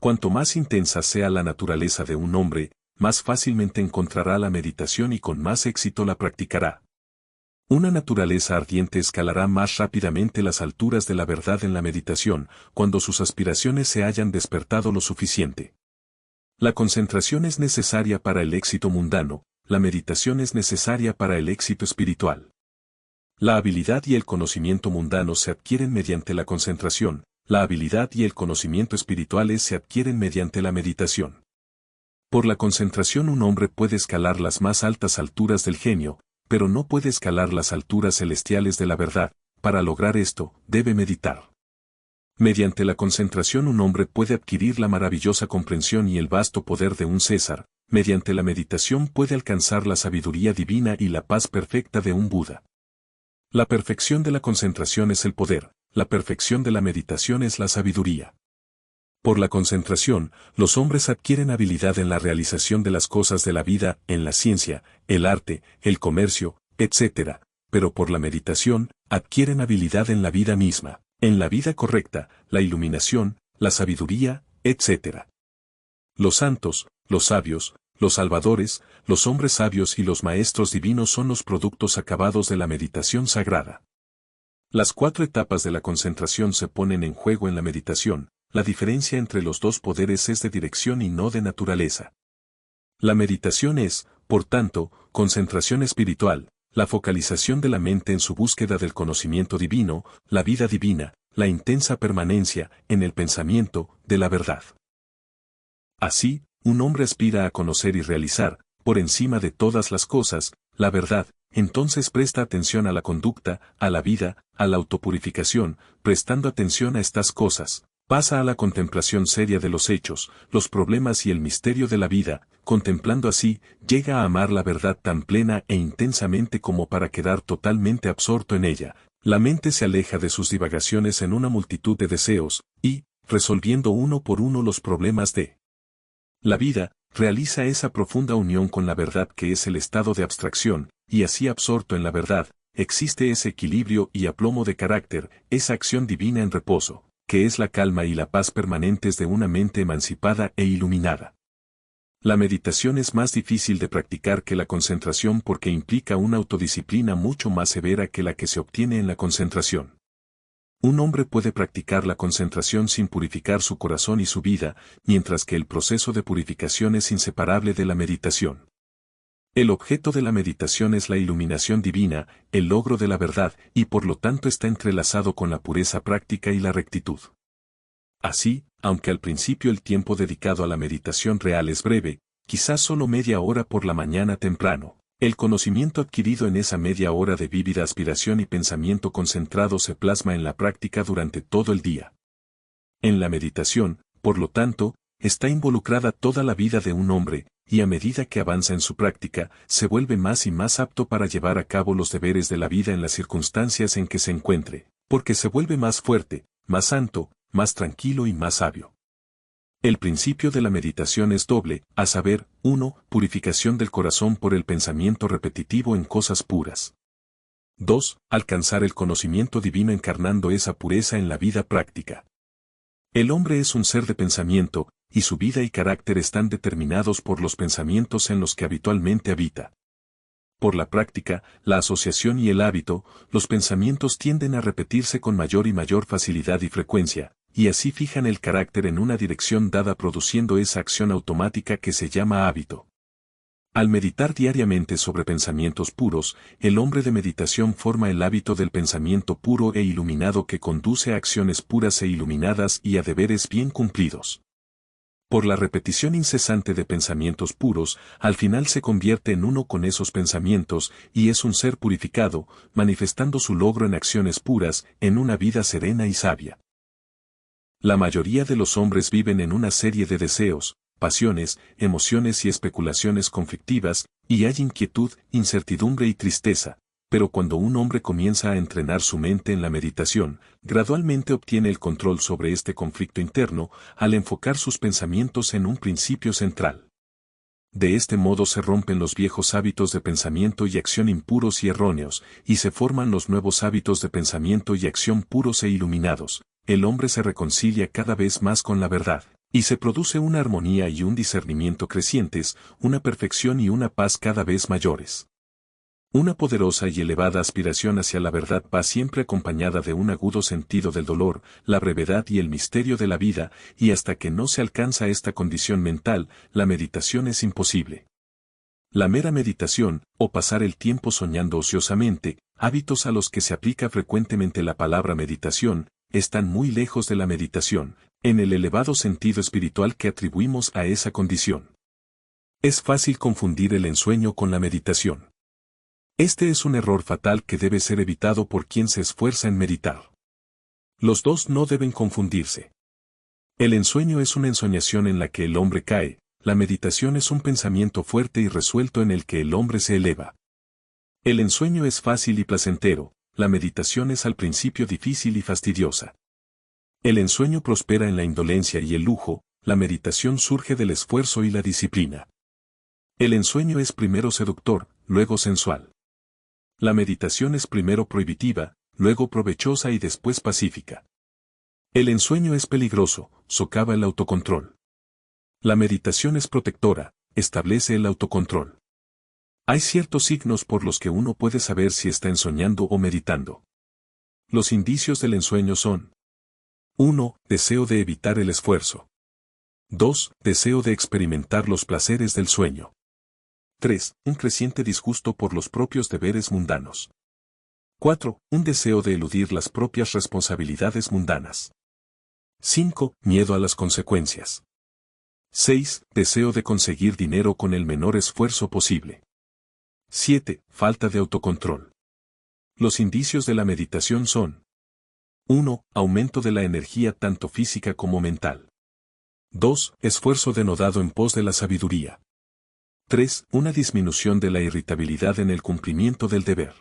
Cuanto más intensa sea la naturaleza de un hombre, más fácilmente encontrará la meditación y con más éxito la practicará. Una naturaleza ardiente escalará más rápidamente las alturas de la verdad en la meditación, cuando sus aspiraciones se hayan despertado lo suficiente. La concentración es necesaria para el éxito mundano, la meditación es necesaria para el éxito espiritual. La habilidad y el conocimiento mundanos se adquieren mediante la concentración, la habilidad y el conocimiento espirituales se adquieren mediante la meditación. Por la concentración un hombre puede escalar las más altas alturas del genio, pero no puede escalar las alturas celestiales de la verdad. Para lograr esto, debe meditar. Mediante la concentración un hombre puede adquirir la maravillosa comprensión y el vasto poder de un César, mediante la meditación puede alcanzar la sabiduría divina y la paz perfecta de un Buda. La perfección de la concentración es el poder, la perfección de la meditación es la sabiduría. Por la concentración, los hombres adquieren habilidad en la realización de las cosas de la vida, en la ciencia, el arte, el comercio, etc. Pero por la meditación, adquieren habilidad en la vida misma, en la vida correcta, la iluminación, la sabiduría, etc. Los santos, los sabios, los salvadores, los hombres sabios y los maestros divinos son los productos acabados de la meditación sagrada. Las 4 etapas de la concentración se ponen en juego en la meditación. La diferencia entre los dos poderes es de dirección y no de naturaleza. La meditación es, por tanto, concentración espiritual, la focalización de la mente en su búsqueda del conocimiento divino, la vida divina, la intensa permanencia, en el pensamiento, de la verdad. Así, un hombre aspira a conocer y realizar, por encima de todas las cosas, la verdad, entonces presta atención a la conducta, a la vida, a la autopurificación, prestando atención a estas cosas. Pasa a la contemplación seria de los hechos, los problemas y el misterio de la vida, contemplando así, llega a amar la verdad tan plena e intensamente como para quedar totalmente absorto en ella. La mente se aleja de sus divagaciones en una multitud de deseos, y, resolviendo uno por uno los problemas de la vida, realiza esa profunda unión con la verdad que es el estado de abstracción, y así absorto en la verdad, existe ese equilibrio y aplomo de carácter, esa acción divina en reposo, que es la calma y la paz permanentes de una mente emancipada e iluminada. La meditación es más difícil de practicar que la concentración porque implica una autodisciplina mucho más severa que la que se obtiene en la concentración. Un hombre puede practicar la concentración sin purificar su corazón y su vida, mientras que el proceso de purificación es inseparable de la meditación. El objeto de la meditación es la iluminación divina, el logro de la verdad, y por lo tanto está entrelazado con la pureza práctica y la rectitud. Así, aunque al principio el tiempo dedicado a la meditación real es breve, quizás solo media hora por la mañana temprano, el conocimiento adquirido en esa media hora de vívida aspiración y pensamiento concentrado se plasma en la práctica durante todo el día. En la meditación, por lo tanto, está involucrada toda la vida de un hombre, y a medida que avanza en su práctica, se vuelve más y más apto para llevar a cabo los deberes de la vida en las circunstancias en que se encuentre, porque se vuelve más fuerte, más santo, más tranquilo y más sabio. El principio de la meditación es doble, a saber, 1. Purificación del corazón por el pensamiento repetitivo en cosas puras. 2. Alcanzar el conocimiento divino encarnando esa pureza en la vida práctica. El hombre es un ser de pensamiento, y su vida y carácter están determinados por los pensamientos en los que habitualmente habita. Por la práctica, la asociación y el hábito, los pensamientos tienden a repetirse con mayor y mayor facilidad y frecuencia, y así fijan el carácter en una dirección dada produciendo esa acción automática que se llama hábito. Al meditar diariamente sobre pensamientos puros, el hombre de meditación forma el hábito del pensamiento puro e iluminado que conduce a acciones puras e iluminadas y a deberes bien cumplidos. Por la repetición incesante de pensamientos puros, al final se convierte en uno con esos pensamientos y es un ser purificado, manifestando su logro en acciones puras, en una vida serena y sabia. La mayoría de los hombres viven en una serie de deseos, pasiones, emociones y especulaciones conflictivas, y hay inquietud, incertidumbre y tristeza. Pero cuando un hombre comienza a entrenar su mente en la meditación, gradualmente obtiene el control sobre este conflicto interno, al enfocar sus pensamientos en un principio central. De este modo se rompen los viejos hábitos de pensamiento y acción impuros y erróneos, y se forman los nuevos hábitos de pensamiento y acción puros e iluminados. El hombre se reconcilia cada vez más con la verdad, y se produce una armonía y un discernimiento crecientes, una perfección y una paz cada vez mayores. Una poderosa y elevada aspiración hacia la verdad va siempre acompañada de un agudo sentido del dolor, la brevedad y el misterio de la vida, y hasta que no se alcanza esta condición mental, la meditación es imposible. La mera meditación, o pasar el tiempo soñando ociosamente, hábitos a los que se aplica frecuentemente la palabra meditación, están muy lejos de la meditación, en el elevado sentido espiritual que atribuimos a esa condición. Es fácil confundir el ensueño con la meditación. Este es un error fatal que debe ser evitado por quien se esfuerza en meditar. Los dos no deben confundirse. El ensueño es una ensoñación en la que el hombre cae, la meditación es un pensamiento fuerte y resuelto en el que el hombre se eleva. El ensueño es fácil y placentero, la meditación es al principio difícil y fastidiosa. El ensueño prospera en la indolencia y el lujo, la meditación surge del esfuerzo y la disciplina. El ensueño es primero seductor, luego sensual. La meditación es primero prohibitiva, luego provechosa y después pacífica. El ensueño es peligroso, socava el autocontrol. La meditación es protectora, establece el autocontrol. Hay ciertos signos por los que uno puede saber si está ensoñando o meditando. Los indicios del ensueño son: 1. Deseo de evitar el esfuerzo. 2. Deseo de experimentar los placeres del sueño. 3. Un creciente disgusto por los propios deberes mundanos. 4. Un deseo de eludir las propias responsabilidades mundanas. 5. Miedo a las consecuencias. 6. Deseo de conseguir dinero con el menor esfuerzo posible. 7. Falta de autocontrol. Los indicios de la meditación son: 1. Aumento de la energía tanto física como mental. 2. Esfuerzo denodado en pos de la sabiduría. 3. Una disminución de la irritabilidad en el cumplimiento del deber.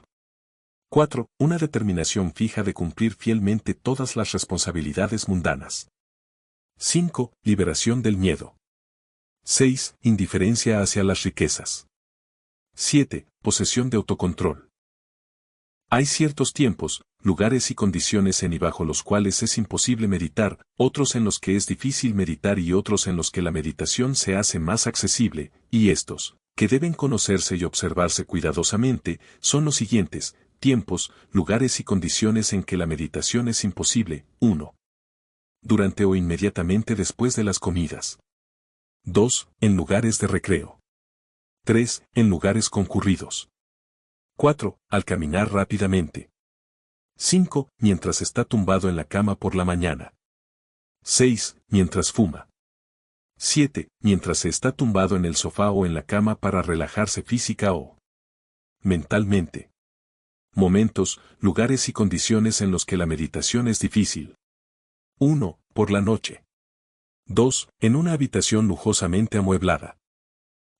4. Una determinación fija de cumplir fielmente todas las responsabilidades mundanas. 5. Liberación del miedo. 6. Indiferencia hacia las riquezas. 7. Posesión de autocontrol. Hay ciertos tiempos, lugares y condiciones en y bajo los cuales es imposible meditar, otros en los que es difícil meditar y otros en los que la meditación se hace más accesible, y estos, que deben conocerse y observarse cuidadosamente, son los siguientes: tiempos, lugares y condiciones en que la meditación es imposible. 1. Durante o inmediatamente después de las comidas. 2. En lugares de recreo. 3. En lugares concurridos. 4. Al caminar rápidamente. 5. Mientras está tumbado en la cama por la mañana. 6. Mientras fuma. 7. Mientras se está tumbado en el sofá o en la cama para relajarse física o mentalmente. Momentos, lugares y condiciones en los que la meditación es difícil. 1. Por la noche. 2. En una habitación lujosamente amueblada.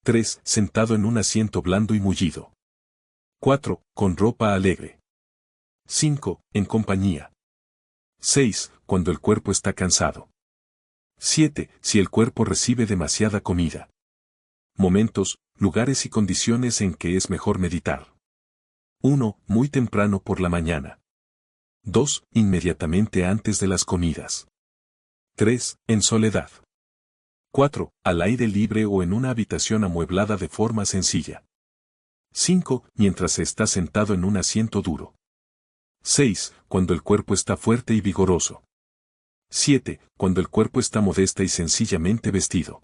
3. Sentado en un asiento blando y mullido. 4. Con ropa alegre. 5. En compañía. 6. Cuando el cuerpo está cansado. 7. Si el cuerpo recibe demasiada comida. Momentos, lugares y condiciones en que es mejor meditar. 1. Muy temprano por la mañana. 2. Inmediatamente antes de las comidas. 3. En soledad. 4. Al aire libre o en una habitación amueblada de forma sencilla. 5. Mientras se está sentado en un asiento duro. 6. Cuando el cuerpo está fuerte y vigoroso. 7. Cuando el cuerpo está modesta y sencillamente vestido.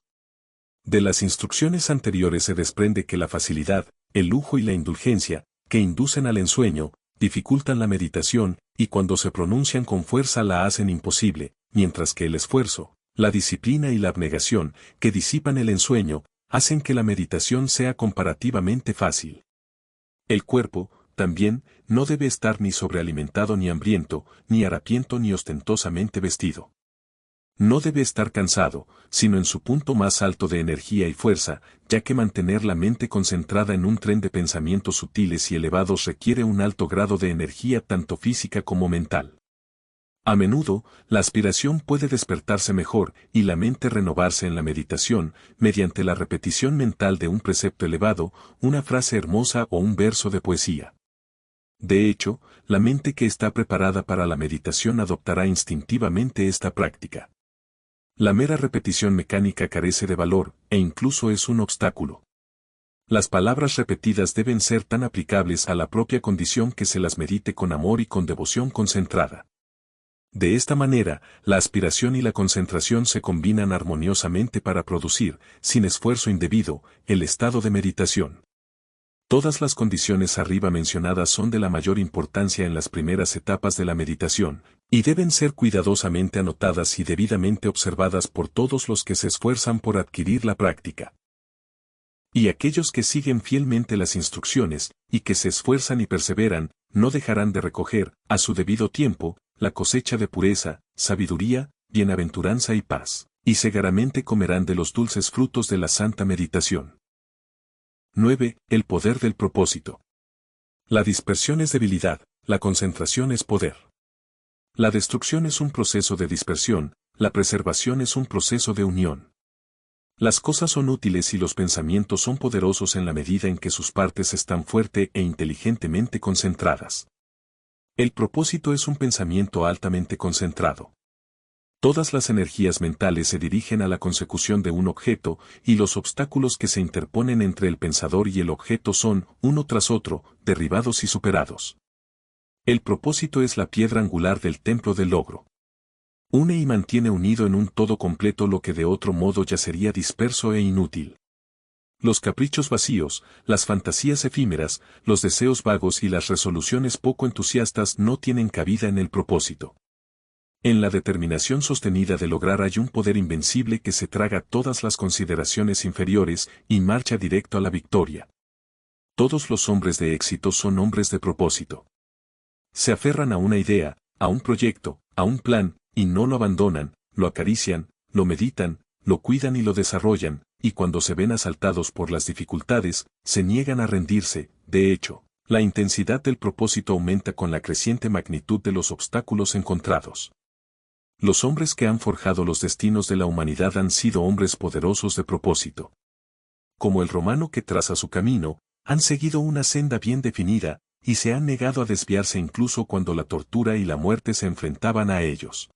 De las instrucciones anteriores se desprende que la facilidad, el lujo y la indulgencia, que inducen al ensueño, dificultan la meditación, y cuando se pronuncian con fuerza la hacen imposible, mientras que el esfuerzo, la disciplina y la abnegación, que disipan el ensueño, hacen que la meditación sea comparativamente fácil. El cuerpo, también, no debe estar ni sobrealimentado ni hambriento, ni harapiento ni ostentosamente vestido. No debe estar cansado, sino en su punto más alto de energía y fuerza, ya que mantener la mente concentrada en un tren de pensamientos sutiles y elevados requiere un alto grado de energía tanto física como mental. A menudo, la aspiración puede despertarse mejor y la mente renovarse en la meditación, mediante la repetición mental de un precepto elevado, una frase hermosa o un verso de poesía. De hecho, la mente que está preparada para la meditación adoptará instintivamente esta práctica. La mera repetición mecánica carece de valor, e incluso es un obstáculo. Las palabras repetidas deben ser tan aplicables a la propia condición que se las medite con amor y con devoción concentrada. De esta manera, la aspiración y la concentración se combinan armoniosamente para producir, sin esfuerzo indebido, el estado de meditación. Todas las condiciones arriba mencionadas son de la mayor importancia en las primeras etapas de la meditación, y deben ser cuidadosamente anotadas y debidamente observadas por todos los que se esfuerzan por adquirir la práctica. Y aquellos que siguen fielmente las instrucciones, y que se esfuerzan y perseveran, no dejarán de recoger, a su debido tiempo, la cosecha de pureza, sabiduría, bienaventuranza y paz, y segaramente comerán de los dulces frutos de la santa meditación. 9. El poder del propósito. La dispersión es debilidad, la concentración es poder. La destrucción es un proceso de dispersión, la preservación es un proceso de unión. Las cosas son útiles y los pensamientos son poderosos en la medida en que sus partes están fuerte e inteligentemente concentradas. El propósito es un pensamiento altamente concentrado. Todas las energías mentales se dirigen a la consecución de un objeto, y los obstáculos que se interponen entre el pensador y el objeto son, uno tras otro, derribados y superados. El propósito es la piedra angular del templo del logro. Une y mantiene unido en un todo completo lo que de otro modo ya sería disperso e inútil. Los caprichos vacíos, las fantasías efímeras, los deseos vagos y las resoluciones poco entusiastas no tienen cabida en el propósito. En la determinación sostenida de lograr hay un poder invencible que se traga todas las consideraciones inferiores y marcha directo a la victoria. Todos los hombres de éxito son hombres de propósito. Se aferran a una idea, a un proyecto, a un plan, y no lo abandonan, lo acarician, lo meditan, lo cuidan y lo desarrollan, y cuando se ven asaltados por las dificultades, se niegan a rendirse. De hecho, la intensidad del propósito aumenta con la creciente magnitud de los obstáculos encontrados. Los hombres que han forjado los destinos de la humanidad han sido hombres poderosos de propósito. Como el romano que traza su camino, han seguido una senda bien definida, y se han negado a desviarse incluso cuando la tortura y la muerte se enfrentaban a ellos.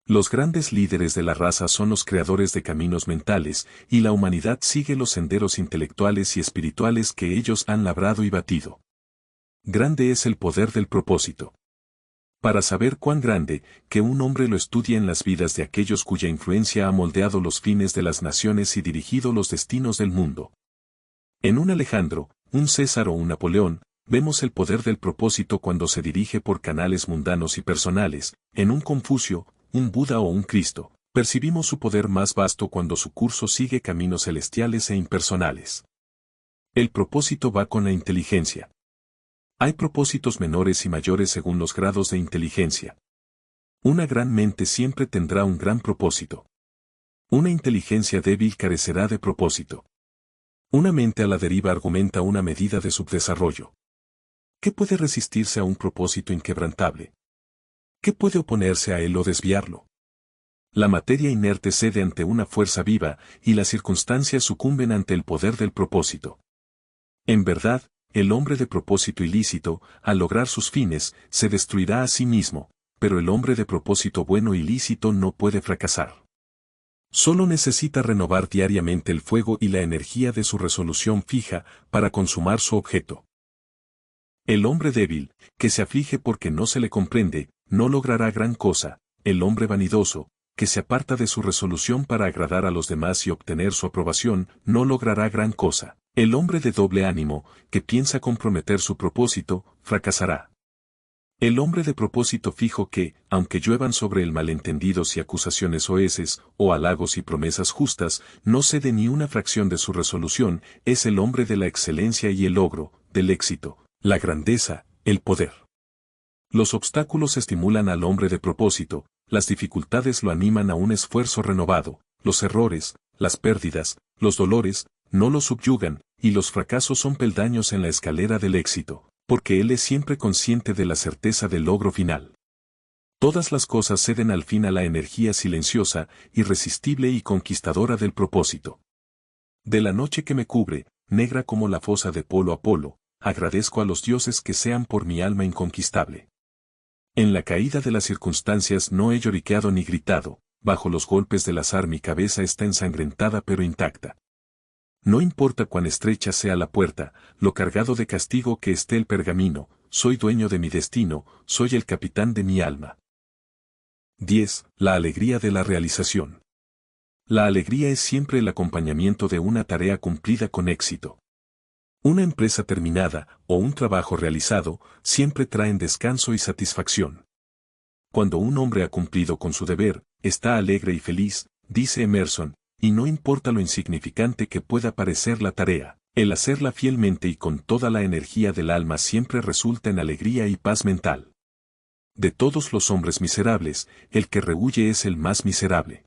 Los grandes líderes de la raza son los creadores de caminos mentales, y la humanidad sigue los senderos intelectuales y espirituales que ellos han labrado y batido. Grande es el poder del propósito. Para saber cuán grande, que un hombre lo estudie en las vidas de aquellos cuya influencia ha moldeado los fines de las naciones y dirigido los destinos del mundo. En un Alejandro, un César o un Napoleón, vemos el poder del propósito cuando se dirige por canales mundanos y personales. En un Confucio, un Buda o un Cristo, percibimos su poder más vasto cuando su curso sigue caminos celestiales e impersonales. El propósito va con la inteligencia. Hay propósitos menores y mayores según los grados de inteligencia. Una gran mente siempre tendrá un gran propósito. Una inteligencia débil carecerá de propósito. Una mente a la deriva argumenta una medida de subdesarrollo. ¿Qué puede resistirse a un propósito inquebrantable? ¿Qué puede oponerse a él o desviarlo? La materia inerte cede ante una fuerza viva, y las circunstancias sucumben ante el poder del propósito. En verdad, el hombre de propósito ilícito, al lograr sus fines, se destruirá a sí mismo, pero el hombre de propósito bueno y lícito no puede fracasar. Solo necesita renovar diariamente el fuego y la energía de su resolución fija para consumar su objeto. El hombre débil, que se aflige porque no se le comprende, no logrará gran cosa. El hombre vanidoso, que se aparta de su resolución para agradar a los demás y obtener su aprobación, no logrará gran cosa. El hombre de doble ánimo, que piensa comprometer su propósito, fracasará. El hombre de propósito fijo que, aunque lluevan sobre él malentendidos y acusaciones soeces, o halagos y promesas justas, no cede ni una fracción de su resolución, es el hombre de la excelencia y el logro, del éxito, la grandeza, el poder. Los obstáculos estimulan al hombre de propósito, las dificultades lo animan a un esfuerzo renovado, los errores, las pérdidas, los dolores, no lo subyugan, y los fracasos son peldaños en la escalera del éxito, porque él es siempre consciente de la certeza del logro final. Todas las cosas ceden al fin a la energía silenciosa, irresistible y conquistadora del propósito. De la noche que me cubre, negra como la fosa de polo a polo, agradezco a los dioses que sean por mi alma inconquistable. En la caída de las circunstancias no he lloriqueado ni gritado, bajo los golpes del azar mi cabeza está ensangrentada pero intacta. No importa cuán estrecha sea la puerta, lo cargado de castigo que esté el pergamino, soy dueño de mi destino, soy el capitán de mi alma. 10. La alegría de la realización. La alegría es siempre el acompañamiento de una tarea cumplida con éxito. Una empresa terminada, o un trabajo realizado, siempre traen descanso y satisfacción. Cuando un hombre ha cumplido con su deber, está alegre y feliz, dice Emerson, y no importa lo insignificante que pueda parecer la tarea, el hacerla fielmente y con toda la energía del alma siempre resulta en alegría y paz mental. De todos los hombres miserables, el que rehuye es el más miserable.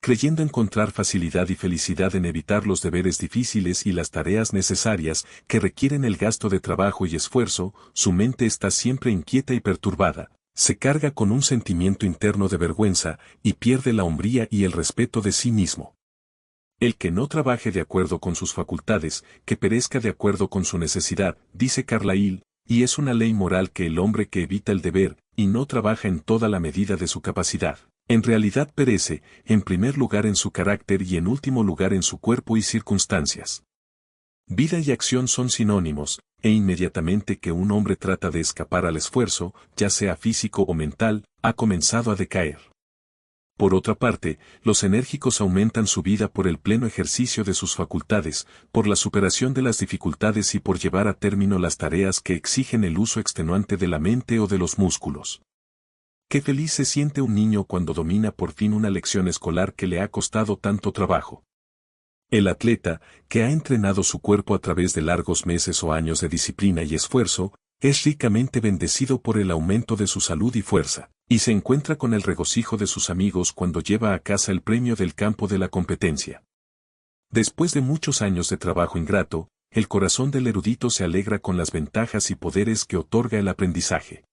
Creyendo encontrar facilidad y felicidad en evitar los deberes difíciles y las tareas necesarias que requieren el gasto de trabajo y esfuerzo, su mente está siempre inquieta y perturbada, se carga con un sentimiento interno de vergüenza y pierde la hombría y el respeto de sí mismo. El que no trabaje de acuerdo con sus facultades, que perezca de acuerdo con su necesidad, dice Carlyle, y es una ley moral que el hombre que evita el deber, y no trabaja en toda la medida de su capacidad, en realidad perece, en primer lugar en su carácter y en último lugar en su cuerpo y circunstancias. Vida y acción son sinónimos, e inmediatamente que un hombre trata de escapar al esfuerzo, ya sea físico o mental, ha comenzado a decaer. Por otra parte, los enérgicos aumentan su vida por el pleno ejercicio de sus facultades, por la superación de las dificultades y por llevar a término las tareas que exigen el uso extenuante de la mente o de los músculos. Qué feliz se siente un niño cuando domina por fin una lección escolar que le ha costado tanto trabajo. El atleta, que ha entrenado su cuerpo a través de largos meses o años de disciplina y esfuerzo, es ricamente bendecido por el aumento de su salud y fuerza, y se encuentra con el regocijo de sus amigos cuando lleva a casa el premio del campo de la competencia. Después de muchos años de trabajo ingrato, el corazón del erudito se alegra con las ventajas y poderes que otorga el aprendizaje.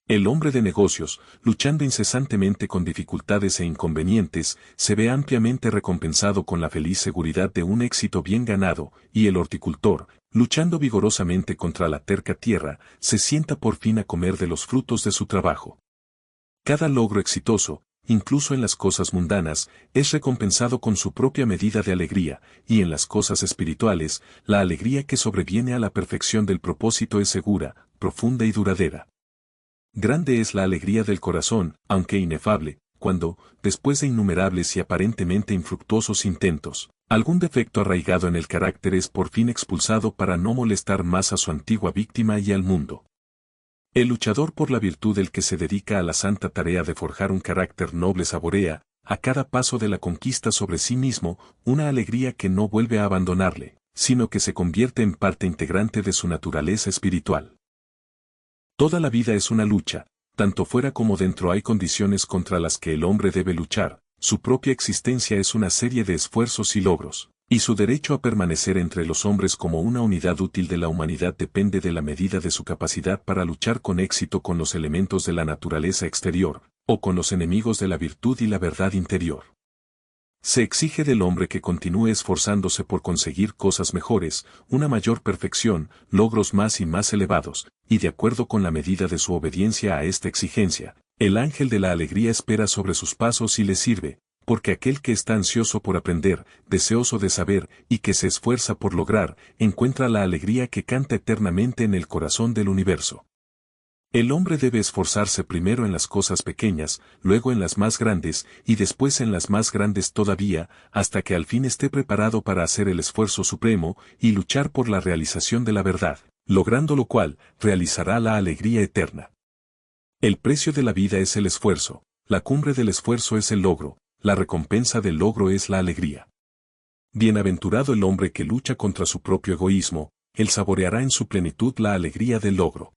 El hombre de negocios, luchando incesantemente con dificultades e inconvenientes, se ve ampliamente recompensado con la feliz seguridad de un éxito bien ganado, y el horticultor, luchando vigorosamente contra la terca tierra, se sienta por fin a comer de los frutos de su trabajo. Cada logro exitoso, incluso en las cosas mundanas, es recompensado con su propia medida de alegría, y en las cosas espirituales, la alegría que sobreviene a la perfección del propósito es segura, profunda y duradera. Grande es la alegría del corazón, aunque inefable, cuando, después de innumerables y aparentemente infructuosos intentos, algún defecto arraigado en el carácter es por fin expulsado para no molestar más a su antigua víctima y al mundo. El luchador por la virtud, el que se dedica a la santa tarea de forjar un carácter noble, saborea, a cada paso de la conquista sobre sí mismo, una alegría que no vuelve a abandonarle, sino que se convierte en parte integrante de su naturaleza espiritual. Toda la vida es una lucha, tanto fuera como dentro hay condiciones contra las que el hombre debe luchar, su propia existencia es una serie de esfuerzos y logros, y su derecho a permanecer entre los hombres como una unidad útil de la humanidad depende de la medida de su capacidad para luchar con éxito con los elementos de la naturaleza exterior, o con los enemigos de la virtud y la verdad interior. Se exige del hombre que continúe esforzándose por conseguir cosas mejores, una mayor perfección, logros más y más elevados, y de acuerdo con la medida de su obediencia a esta exigencia, el ángel de la alegría espera sobre sus pasos y le sirve, porque aquel que está ansioso por aprender, deseoso de saber, y que se esfuerza por lograr, encuentra la alegría que canta eternamente en el corazón del universo. El hombre debe esforzarse primero en las cosas pequeñas, luego en las más grandes, y después en las más grandes todavía, hasta que al fin esté preparado para hacer el esfuerzo supremo, y luchar por la realización de la verdad, logrando lo cual, realizará la alegría eterna. El precio de la vida es el esfuerzo, la cumbre del esfuerzo es el logro, la recompensa del logro es la alegría. Bienaventurado el hombre que lucha contra su propio egoísmo, él saboreará en su plenitud la alegría del logro.